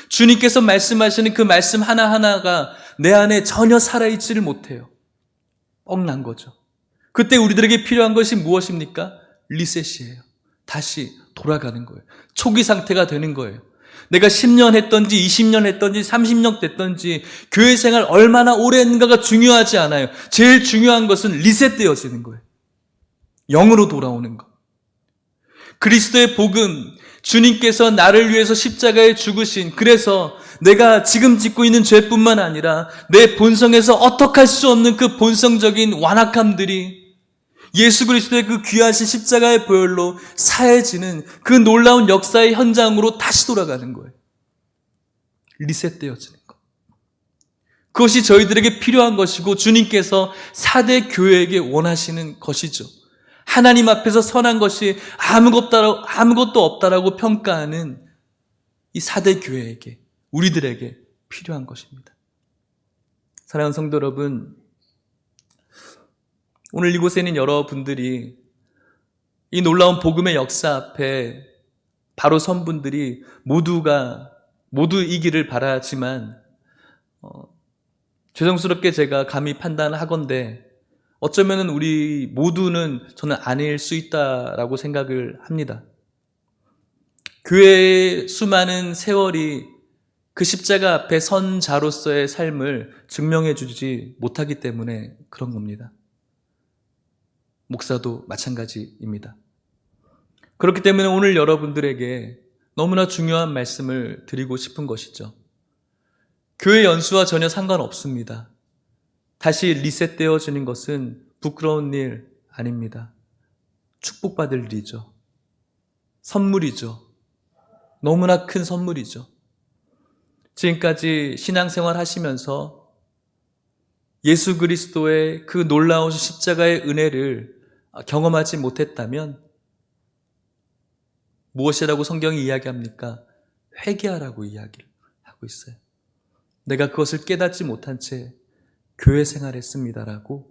주님께서 말씀하시는 그 말씀 하나하나가 내 안에 전혀 살아있지를 못해요. 뻥난 거죠. 그때 우리들에게 필요한 것이 무엇입니까? 리셋이에요. 다시 돌아가는 거예요. 초기 상태가 되는 거예요. 내가 10년 했던지 20년 했던지 30년 됐던지 교회 생활 얼마나 오래 했는가가 중요하지 않아요. 제일 중요한 것은 리셋되어지는 거예요. 영으로 돌아오는 것. 그리스도의 복음, 주님께서 나를 위해서 십자가에 죽으신, 그래서 내가 지금 짓고 있는 죄뿐만 아니라 내 본성에서 어떡할 수 없는 그 본성적인 완악함들이 예수 그리스도의 그 귀하신 십자가의 보혈로 사해지는 그 놀라운 역사의 현장으로 다시 돌아가는 거예요. 리셋되어지는 것. 그것이 저희들에게 필요한 것이고 주님께서 4대 교회에게 원하시는 것이죠. 하나님 앞에서 선한 것이 아무것도 없다라고 평가하는 이 4대 교회에게, 우리들에게 필요한 것입니다. 사랑하는 성도 여러분, 오늘 이곳에 있는 여러분들이 이 놀라운 복음의 역사 앞에 바로 선 분들이 모두 이기를 바라지만 죄송스럽게 제가 감히 판단하건대 어쩌면 우리 모두는 저는 아닐 수 있다라고 생각을 합니다. 교회의 수많은 세월이 그 십자가 앞에 선 자로서의 삶을 증명해 주지 못하기 때문에 그런 겁니다. 목사도 마찬가지입니다. 그렇기 때문에 오늘 여러분들에게 너무나 중요한 말씀을 드리고 싶은 것이죠. 교회 연수와 전혀 상관없습니다. 다시 리셋되어지는 것은 부끄러운 일 아닙니다. 축복받을 일이죠. 선물이죠. 너무나 큰 선물이죠. 지금까지 신앙생활 하시면서 예수 그리스도의 그 놀라운 십자가의 은혜를 경험하지 못했다면 무엇이라고 성경이 이야기합니까? 회개하라고 이야기를 하고 있어요. 내가 그것을 깨닫지 못한 채 교회 생활했습니다라고.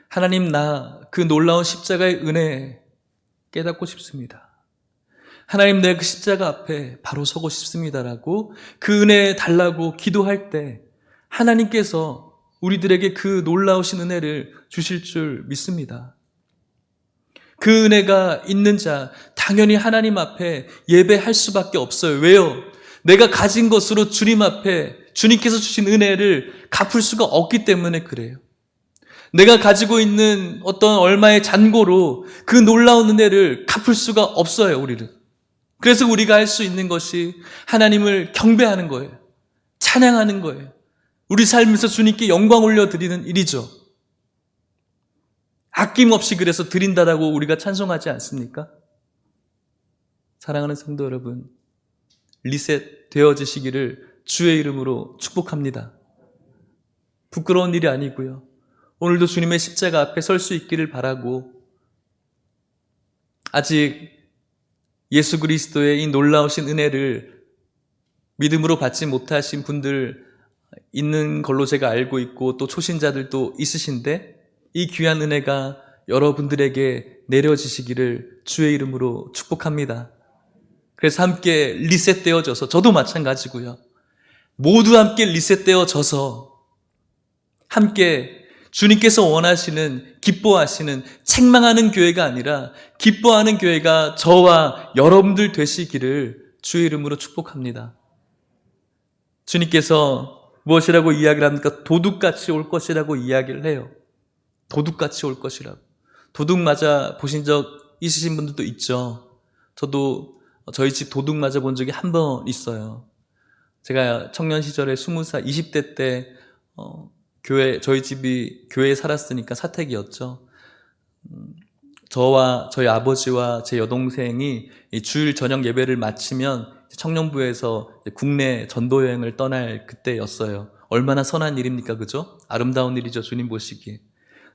하나님, 나 그 놀라운 십자가의 은혜 깨닫고 싶습니다. 하나님, 내가 그 십자가 앞에 바로 서고 싶습니다라고 그 은혜 달라고 기도할 때 하나님께서 우리들에게 그 놀라우신 은혜를 주실 줄 믿습니다. 그 은혜가 있는 자, 당연히 하나님 앞에 예배할 수밖에 없어요. 왜요? 내가 가진 것으로 주님 앞에 주님께서 주신 은혜를 갚을 수가 없기 때문에 그래요. 내가 가지고 있는 어떤 얼마의 잔고로 그 놀라운 은혜를 갚을 수가 없어요, 우리는. 그래서 우리가 할 수 있는 것이 하나님을 경배하는 거예요. 찬양하는 거예요. 우리 삶에서 주님께 영광 올려드리는 일이죠. 아낌없이 그래서 드린다라고 우리가 찬송하지 않습니까? 사랑하는 성도 여러분, 리셋 되어지시기를 주의 이름으로 축복합니다. 부끄러운 일이 아니고요. 오늘도 주님의 십자가 앞에 설 수 있기를 바라고, 아직 예수 그리스도의 이 놀라우신 은혜를 믿음으로 받지 못하신 분들 있는 걸로 제가 알고 있고, 또 초신자들도 있으신데 이 귀한 은혜가 여러분들에게 내려지시기를 주의 이름으로 축복합니다. 그래서 함께 리셋되어져서, 저도 마찬가지고요, 모두 함께 리셋되어져서 함께 주님께서 원하시는, 기뻐하시는, 책망하는 교회가 아니라 기뻐하는 교회가 저와 여러분들 되시기를 주의 이름으로 축복합니다. 주님께서 무엇이라고 이야기를 합니까? 도둑같이 올 것이라고 이야기를 해요. 도둑같이 올 것이라고. 도둑 맞아 보신 적 있으신 분들도 있죠. 저도 저희 집 도둑 맞아 본 적이 한 번 있어요. 제가 청년 시절에 20살, 20대 때 저희 집이 교회에 살았으니까 사택이었죠. 저와 저희 아버지와 제 여동생이 주일 저녁 예배를 마치면 청년부에서 국내 전도 여행을 떠날 그때였어요. 얼마나 선한 일입니까, 그죠? 아름다운 일이죠, 주님 보시기에.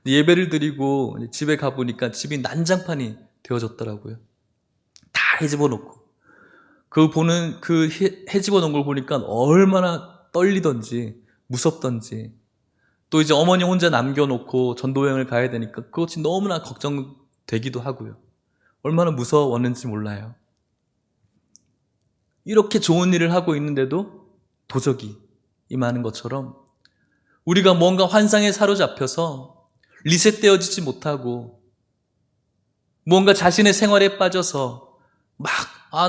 예배를 드리고 집에 가보니까 집이 난장판이 되어졌더라고요. 다 헤집어 놓고. 그 헤집어 놓은 걸 보니까 얼마나 떨리던지 무섭던지, 또 이제 어머니 혼자 남겨놓고 전도여행을 가야 되니까 그것이 너무나 걱정되기도 하고요. 얼마나 무서웠는지 몰라요. 이렇게 좋은 일을 하고 있는데도 도적이 임하는 것처럼 우리가 뭔가 환상에 사로잡혀서 리셋되어지지 못하고 뭔가 자신의 생활에 빠져서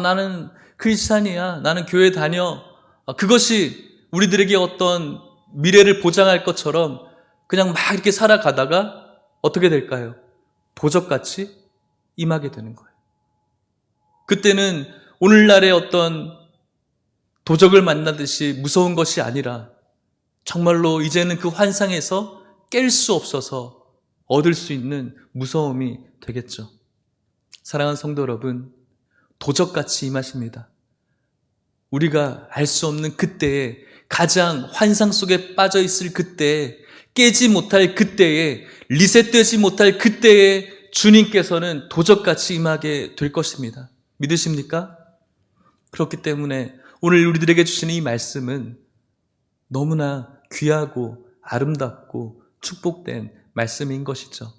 나는 크리스찬이야, 나는 교회 다녀, 그것이 우리들에게 어떤 미래를 보장할 것처럼 그냥 막 이렇게 살아가다가 어떻게 될까요? 도적같이 임하게 되는 거예요. 그때는 오늘날의 어떤 도적을 만나듯이 무서운 것이 아니라 정말로 이제는 그 환상에서 깰 수 없어서 얻을 수 있는 무서움이 되겠죠. 사랑하는 성도 여러분, 도적같이 임하십니다. 우리가 알 수 없는 그때에, 가장 환상 속에 빠져 있을 그때에, 깨지 못할 그때에, 리셋되지 못할 그때에 주님께서는 도적같이 임하게 될 것입니다. 믿으십니까? 그렇기 때문에 오늘 우리들에게 주시는 이 말씀은 너무나 귀하고 아름답고 축복된 말씀인 것이죠.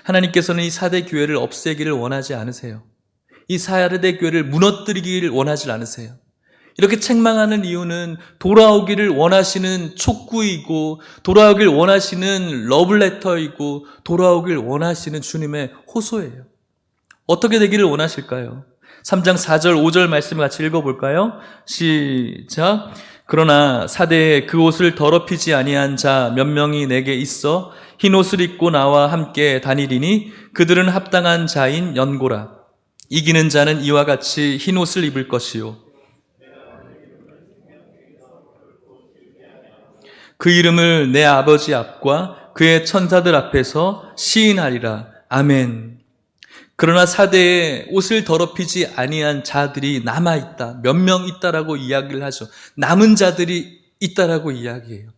하나님께서는 이 4대 교회를 없애기를 원하지 않으세요. 이 4대 교회를 무너뜨리기를 원하지 않으세요. 이렇게 책망하는 이유는 돌아오기를 원하시는 촉구이고, 돌아오길 원하시는 러블레터이고, 돌아오길 원하시는 주님의 호소예요. 어떻게 되기를 원하실까요? 3장 4절 5절 말씀 같이 읽어볼까요? 시작. 그러나 사대에 그 옷을 더럽히지 아니한 자 몇 명이 내게 있어 흰 옷을 입고 나와 함께 다니리니 그들은 합당한 자인 연고라. 이기는 자는 이와 같이 흰 옷을 입을 것이요 그 이름을 내 아버지 앞과 그의 천사들 앞에서 시인하리라. 아멘. 그러나 사대에 옷을 더럽히지 아니한 자들이 남아있다. 몇 명 있다라고 이야기를 하죠. 남은 자들이 있다라고 이야기해요.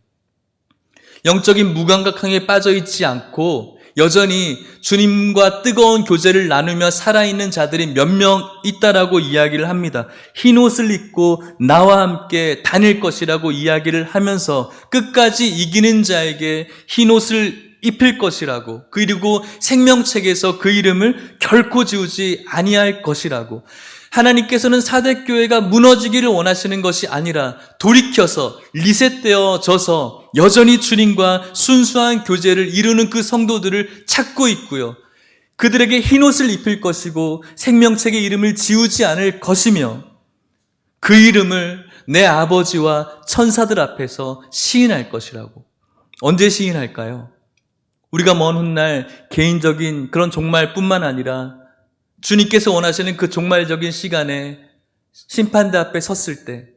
영적인 무감각함에 빠져있지 않고 여전히 주님과 뜨거운 교제를 나누며 살아있는 자들이 몇 명 있다라고 이야기를 합니다. 흰 옷을 입고 나와 함께 다닐 것이라고 이야기를 하면서 끝까지 이기는 자에게 흰 옷을 입힐 것이라고, 그리고 생명책에서 그 이름을 결코 지우지 아니할 것이라고. 하나님께서는 사대교회가 무너지기를 원하시는 것이 아니라 돌이켜서 리셋되어져서 여전히 주님과 순수한 교제를 이루는 그 성도들을 찾고 있고요. 그들에게 흰옷을 입힐 것이고 생명책의 이름을 지우지 않을 것이며 그 이름을 내 아버지와 천사들 앞에서 시인할 것이라고. 언제 시인할까요? 우리가 먼 훗날 개인적인 그런 종말뿐만 아니라 주님께서 원하시는 그 종말적인 시간에 심판대 앞에 섰을 때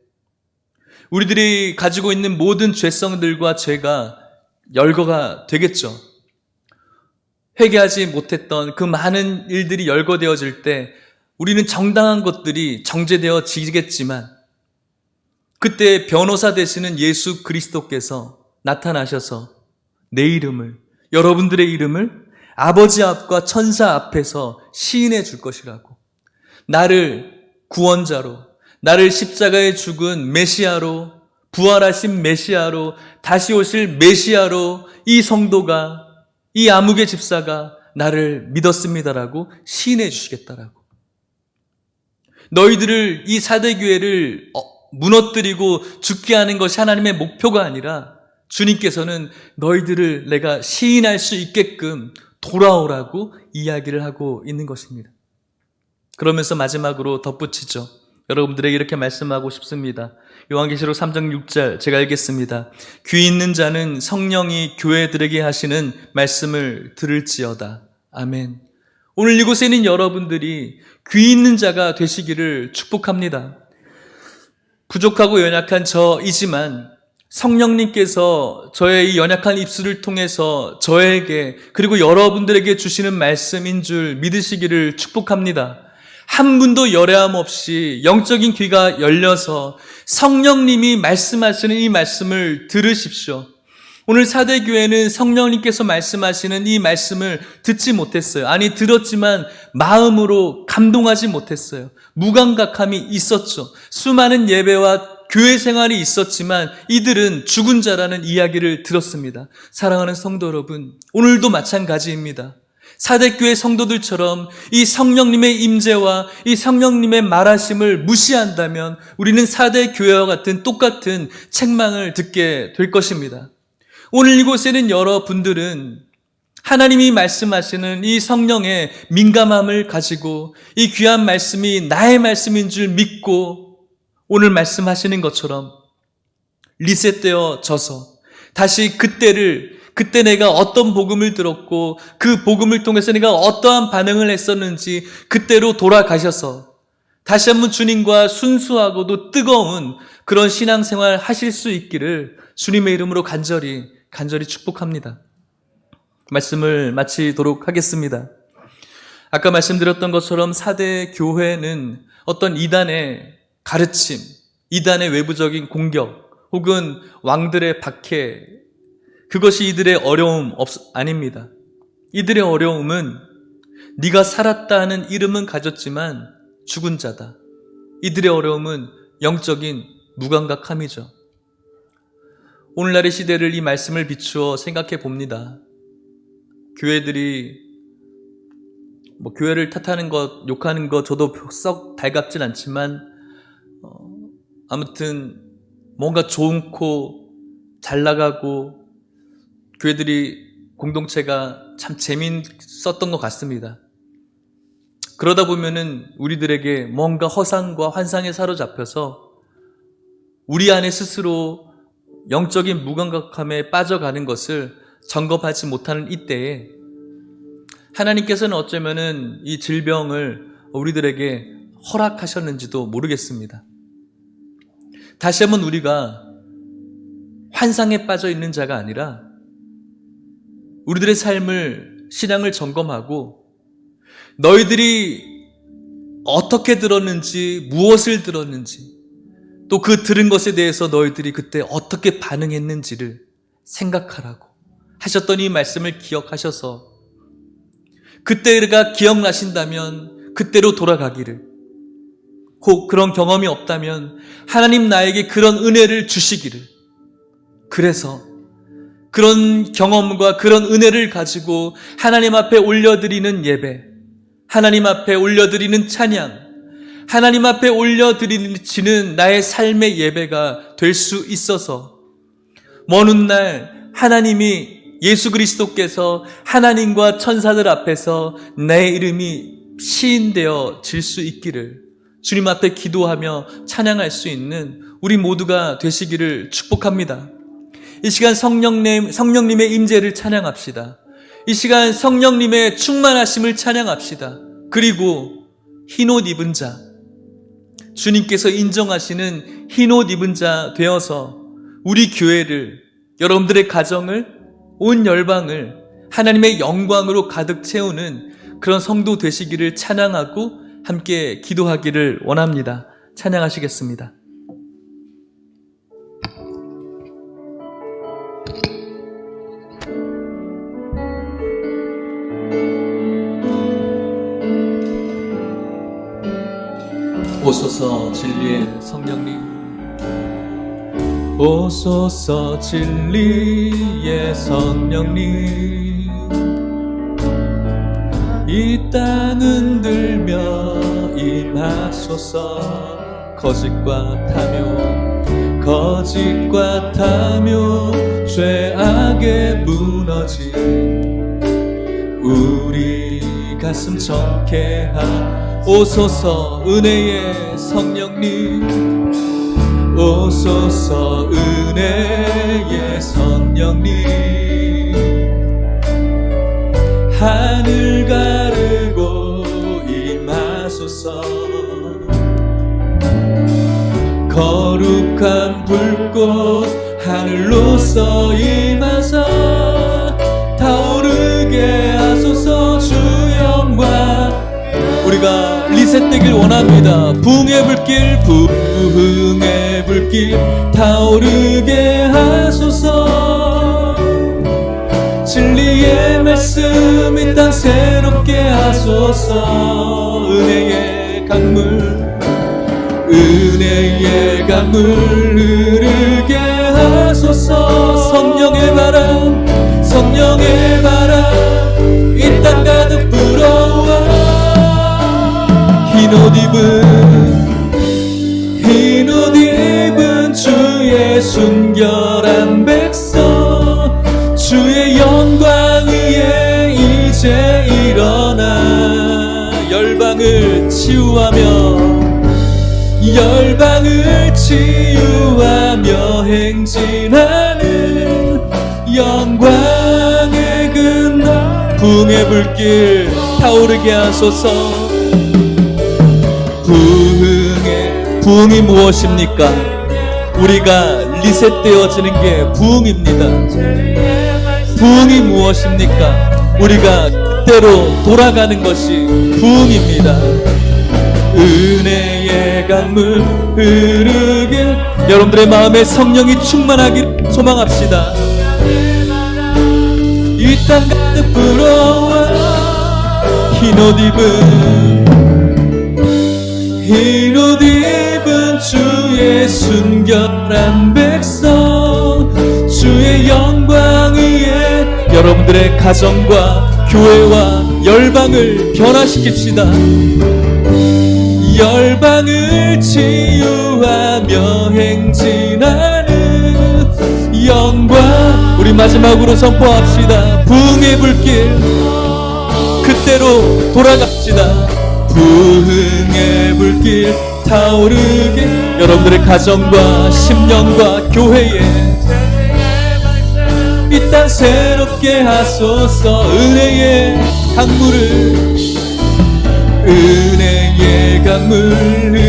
우리들이 가지고 있는 모든 죄성들과 죄가 열거가 되겠죠. 회개하지 못했던 그 많은 일들이 열거되어질 때 우리는 정당한 것들이 정죄되어지겠지만 그때 변호사 되시는 예수 그리스도께서 나타나셔서 내 이름을, 여러분들의 이름을 아버지 앞과 천사 앞에서 시인해 줄 것이라고. 나를 구원자로, 나를 십자가에 죽은 메시아로, 부활하신 메시아로, 다시 오실 메시아로 이 성도가, 이 아무개 집사가 나를 믿었습니다라고 시인해 주시겠다라고. 너희들을, 이 사대교회를 무너뜨리고 죽게 하는 것이 하나님의 목표가 아니라 주님께서는 너희들을 내가 시인할 수 있게끔 돌아오라고 이야기를 하고 있는 것입니다. 그러면서 마지막으로 덧붙이죠. 여러분들에게 이렇게 말씀하고 싶습니다. 요한계시록 3장 6절 제가 읽겠습니다. 귀 있는 자는 성령이 교회들에게 하시는 말씀을 들을지어다. 아멘. 오늘 이곳에 있는 여러분들이 귀 있는 자가 되시기를 축복합니다. 부족하고 연약한 저이지만 성령님께서 저의 이 연약한 입술을 통해서 저에게 그리고 여러분들에게 주시는 말씀인 줄 믿으시기를 축복합니다. 한 분도 열애함 없이 영적인 귀가 열려서 성령님이 말씀하시는 이 말씀을 들으십시오. 오늘 사대교회는 성령님께서 말씀하시는 이 말씀을 듣지 못했어요. 아니, 들었지만 마음으로 감동하지 못했어요. 무감각함이 있었죠. 수많은 예배와 교회 생활이 있었지만 이들은 죽은 자라는 이야기를 들었습니다. 사랑하는 성도 여러분, 오늘도 마찬가지입니다. 사대교회 성도들처럼 이 성령님의 임재와 이 성령님의 말하심을 무시한다면 우리는 사대교회와 같은 똑같은 책망을 듣게 될 것입니다. 오늘 이곳에는 여러분들은 하나님이 말씀하시는 이 성령의 민감함을 가지고 이 귀한 말씀이 나의 말씀인 줄 믿고 오늘 말씀하시는 것처럼 리셋되어져서 다시 그때 내가 어떤 복음을 들었고 그 복음을 통해서 내가 어떠한 반응을 했었는지 그때로 돌아가셔서 다시 한번 주님과 순수하고도 뜨거운 그런 신앙생활 하실 수 있기를 주님의 이름으로 간절히 축복합니다. 말씀을 마치도록 하겠습니다. 아까 말씀드렸던 것처럼 사대 교회는 어떤 이단의 가르침, 이단의 외부적인 공격 혹은 왕들의 박해, 그것이 이들의 어려움 아닙니다. 이들의 어려움은 네가 살았다 하는 이름은 가졌지만 죽은 자다. 이들의 어려움은 영적인 무감각함이죠. 오늘날의 시대를 이 말씀을 비추어 생각해 봅니다. 교회들이 교회를 탓하는 것, 욕하는 것 저도 썩 달갑진 않지만 아무튼 뭔가 좋고 잘 나가고 교회들이 공동체가 참 재미있었던 것 같습니다. 그러다 보면은 우리들에게 뭔가 허상과 환상에 사로잡혀서 우리 안에 스스로 영적인 무감각함에 빠져가는 것을 점검하지 못하는 이때에 하나님께서는 어쩌면은 이 질병을 우리들에게 허락하셨는지도 모르겠습니다. 다시 한번 우리가 환상에 빠져 있는 자가 아니라 우리들의 삶을, 신앙을 점검하고 너희들이 어떻게 들었는지, 무엇을 들었는지, 또 그 들은 것에 대해서 너희들이 그때 어떻게 반응했는지를 생각하라고 하셨던 이 말씀을 기억하셔서 그때가 기억나신다면 그때로 돌아가기를, 혹 그런 경험이 없다면 하나님 나에게 그런 은혜를 주시기를, 그래서 그런 경험과 그런 은혜를 가지고 하나님 앞에 올려드리는 예배, 하나님 앞에 올려드리는 찬양, 하나님 앞에 올려드리는 나의 삶의 예배가 될 수 있어서 먼 훗날 하나님이, 예수 그리스도께서 하나님과 천사들 앞에서 내 이름이 시인되어 질 수 있기를 주님 앞에 기도하며 찬양할 수 있는 우리 모두가 되시기를 축복합니다. 이 시간 성령님의 임재를 찬양합시다. 이 시간 성령님의 충만하심을 찬양합시다. 그리고 흰옷 입은 자, 주님께서 인정하시는 흰옷 입은 자 되어서 우리 교회를, 여러분들의 가정을, 온 열방을 하나님의 영광으로 가득 채우는 그런 성도 되시기를 찬양하고 함께 기도하기를 원합니다. 찬양하시겠습니다. 오소서 진리의 성령님, 오소서 진리의 성령님, 이 땅 흔들며 임하소서. 거짓과 탐욕 죄악에 무너진 우리 가슴 청케하오소서. 은혜의 성령님, 오소서 은혜의 성령님, 하늘 가르고 임하소서. 거룩한 불꽃 하늘로서 임하사 타오르게 하소서. 주 영광, 우리가 리셋되길 원합니다. 부흥의 불길 타오르게 하소서. 진리의 말씀 이 땅 새롭게 하소서. 은혜의 강물 흐르게 하소서. 성령의 바람 이 땅 가득 불어와. 흰옷 입은 주의 순결한 백성, 주의 영광 위에 이제 일어나 열방을 치유하며 행진하는 영광의 그날. 부흥의 불길 타오르게 하소서. 부흥이 무엇입니까? 우리가 리셋되어지는 게 부흥입니다. 부흥이 무엇입니까? 우리가 그때로 돌아가는 것이 부흥입니다. 은혜의 강물 흐르길, 여러분들의 마음에 성령이 충만하길 소망합시다. 이 땅 가득 불어와. 흰옷 입은 주의 순결한 백성, 주의 영광 위에 여러분들의 가정과 교회와 열방을 변화시킵시다. 열방을 치유하며 행진하는 영광. 우리 마지막으로 선포합시다. 부흥의 불길, 그때로 돌아갑시다. 부흥의 불길 타오르게 여러분들의 가정과 심령과 교회에 이 땅 새롭게 하소서. 은혜의 강물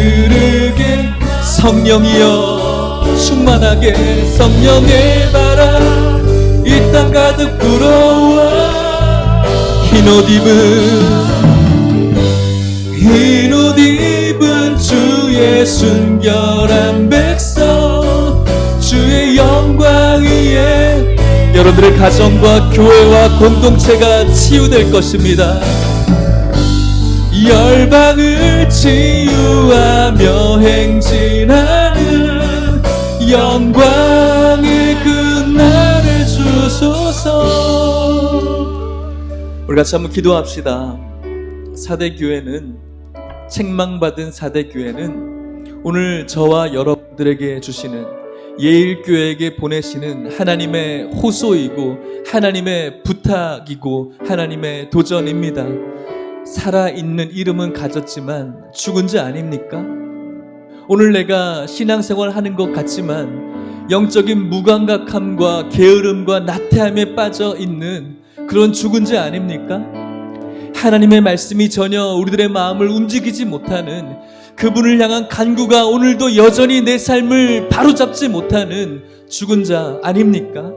흐르게 성령이여 충만하게. 성령의 바람 이 땅 가득 불어와. 흰옷 입은 주의 순결한 백성, 주의 영광 위에 여러분들의 가정과 교회와 공동체가 치유될 것입니다. 열방을 치유하며 행진하는 영광의 그날을 주소서. 우리 같이 한번 기도합시다. 사대교회는, 책망받은 사대교회는 오늘 저와 여러분들에게 주시는, 예일교회에게 보내시는 하나님의 호소이고 하나님의 부탁이고 하나님의 도전입니다. 살아있는 이름은 가졌지만 죽은 자 아닙니까? 오늘 내가 신앙생활 하는 것 같지만 영적인 무감각함과 게으름과 나태함에 빠져 있는 그런 죽은 자 아닙니까? 하나님의 말씀이 전혀 우리들의 마음을 움직이지 못하는, 그분을 향한 간구가 오늘도 여전히 내 삶을 바로잡지 못하는 죽은 자 아닙니까?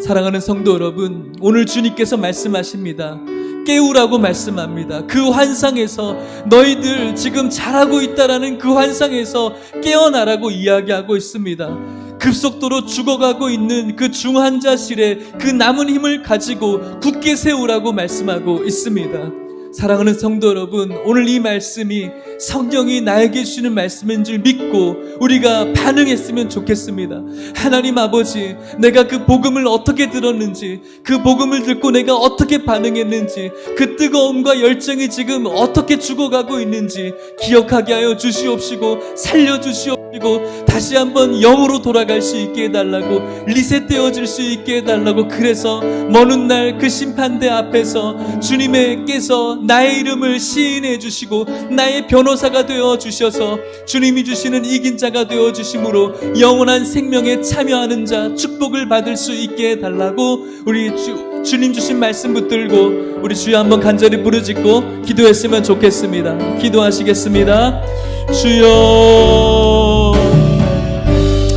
사랑하는 성도 여러분, 오늘 주님께서 말씀하십니다. 깨우라고 말씀합니다. 그 환상에서, 너희들 지금 잘하고 있다라는 그 환상에서 깨어나라고 이야기하고 있습니다. 급속도로 죽어가고 있는 그 중환자실에 그 남은 힘을 가지고 굳게 세우라고 말씀하고 있습니다. 사랑하는 성도 여러분, 오늘 이 말씀이 성령이 나에게 주시는 말씀인 줄 믿고 우리가 반응했으면 좋겠습니다. 하나님 아버지, 내가 그 복음을 어떻게 들었는지, 그 복음을 듣고 내가 어떻게 반응했는지, 그 뜨거움과 열정이 지금 어떻게 죽어가고 있는지 기억하게 하여 주시옵시고 살려주시옵시고 다시 한번 영으로 돌아갈 수 있게 해달라고, 리셋되어질 수 있게 해달라고. 그래서 먼 훗날 그 심판대 앞에서 주님께서 나의 이름을 시인해 주시고 나의 변호사가 되어 주셔서 주님이 주시는 이긴 자가 되어 주심으로 영원한 생명에 참여하는 자, 축복을 받을 수 있게 해달라고 우리 주님 주신 말씀 붙들고 우리 주여 한번 간절히 부르짖고 기도했으면 좋겠습니다. 기도하시겠습니다. 주여,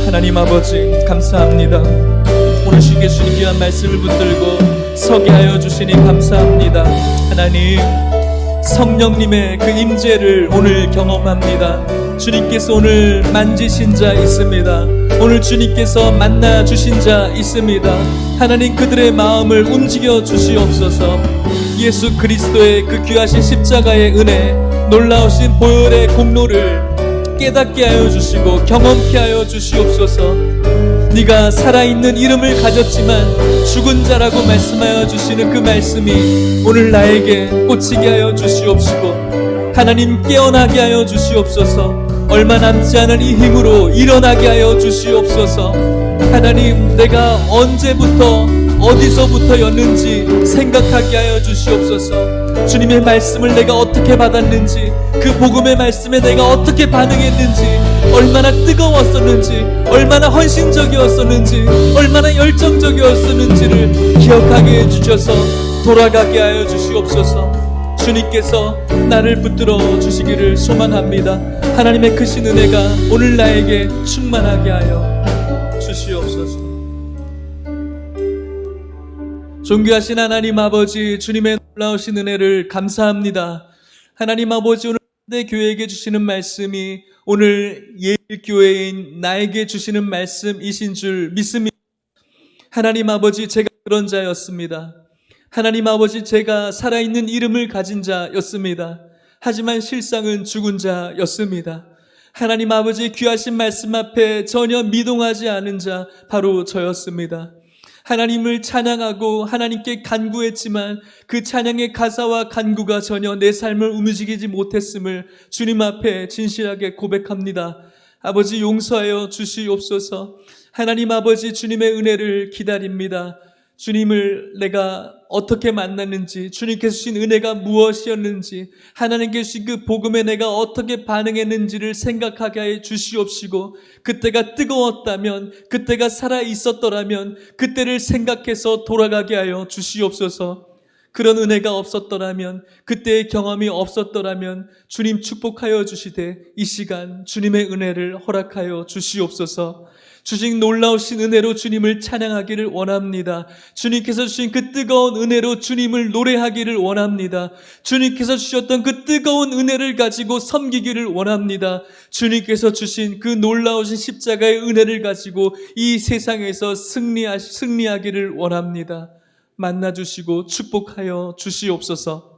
하나님 아버지 감사합니다. 오늘 주께 주님 귀한 말씀을 붙들고 서게 하여 주시니 감사합니다. 하나님, 성령님의 그 임재를 오늘 경험합니다. 주님께서 오늘 만지신 자 있습니다. 오늘 주님께서 만나 주신 자 있습니다. 하나님, 그들의 마음을 움직여 주시옵소서. 예수 그리스도의 그 귀하신 십자가의 은혜, 놀라우신 보혈의 공로를 깨닫게 하여 주시고 경험케 하여 주시옵소서. 네가 살아있는 이름을 가졌지만 죽은 자라고 말씀하여 주시는 그 말씀이 오늘 나에게 꽂히게 하여 주시옵시고, 하나님 깨어나게 하여 주시옵소서. 얼마 남지 않은 이 힘으로 일어나게 하여 주시옵소서. 하나님, 내가 언제부터 어디서부터였는지 생각하게 하여 주시옵소서. 주님의 말씀을 내가 어떻게 받았는지, 그 복음의 말씀에 내가 어떻게 반응했는지, 얼마나 뜨거웠었는지, 얼마나 헌신적이었었는지, 얼마나 열정적이었었는지를 기억하게 해주셔서 돌아가게 하여 주시옵소서. 주님께서 나를 붙들어 주시기를 소망합니다. 하나님의 크신 은혜가 오늘 나에게 충만하게 하여 주시옵소서. 존귀하신 하나님 아버지, 주님의 놀라우신 은혜를 감사합니다. 하나님 아버지, 오늘 내 교회에게 주시는 말씀이 오늘 예일교회인 나에게 주시는 말씀이신 줄 믿습니다. 하나님 아버지, 제가 그런 자였습니다. 하나님 아버지, 제가 살아있는 이름을 가진 자였습니다. 하지만 실상은 죽은 자였습니다. 하나님 아버지, 귀하신 말씀 앞에 전혀 미동하지 않은 자, 바로 저였습니다. 하나님을 찬양하고 하나님께 간구했지만 그 찬양의 가사와 간구가 전혀 내 삶을 움직이지 못했음을 주님 앞에 진실하게 고백합니다. 아버지, 용서하여 주시옵소서. 하나님 아버지, 주님의 은혜를 기다립니다. 주님을 내가 어떻게 만났는지, 주님께서 주신 은혜가 무엇이었는지, 하나님께 주신 그 복음에 내가 어떻게 반응했는지를 생각하게 해 주시옵시고, 그때가 뜨거웠다면, 그때가 살아있었더라면 그때를 생각해서 돌아가게 하여 주시옵소서. 그런 은혜가 없었더라면, 그때의 경험이 없었더라면 주님 축복하여 주시되 이 시간 주님의 은혜를 허락하여 주시옵소서. 주신 놀라우신 은혜로 주님을 찬양하기를 원합니다. 주님께서 주신 그 뜨거운 은혜로 주님을 노래하기를 원합니다. 주님께서 주셨던 그 뜨거운 은혜를 가지고 섬기기를 원합니다. 주님께서 주신 그 놀라우신 십자가의 은혜를 가지고 이 세상에서 승리하기를 원합니다. 만나주시고 축복하여 주시옵소서.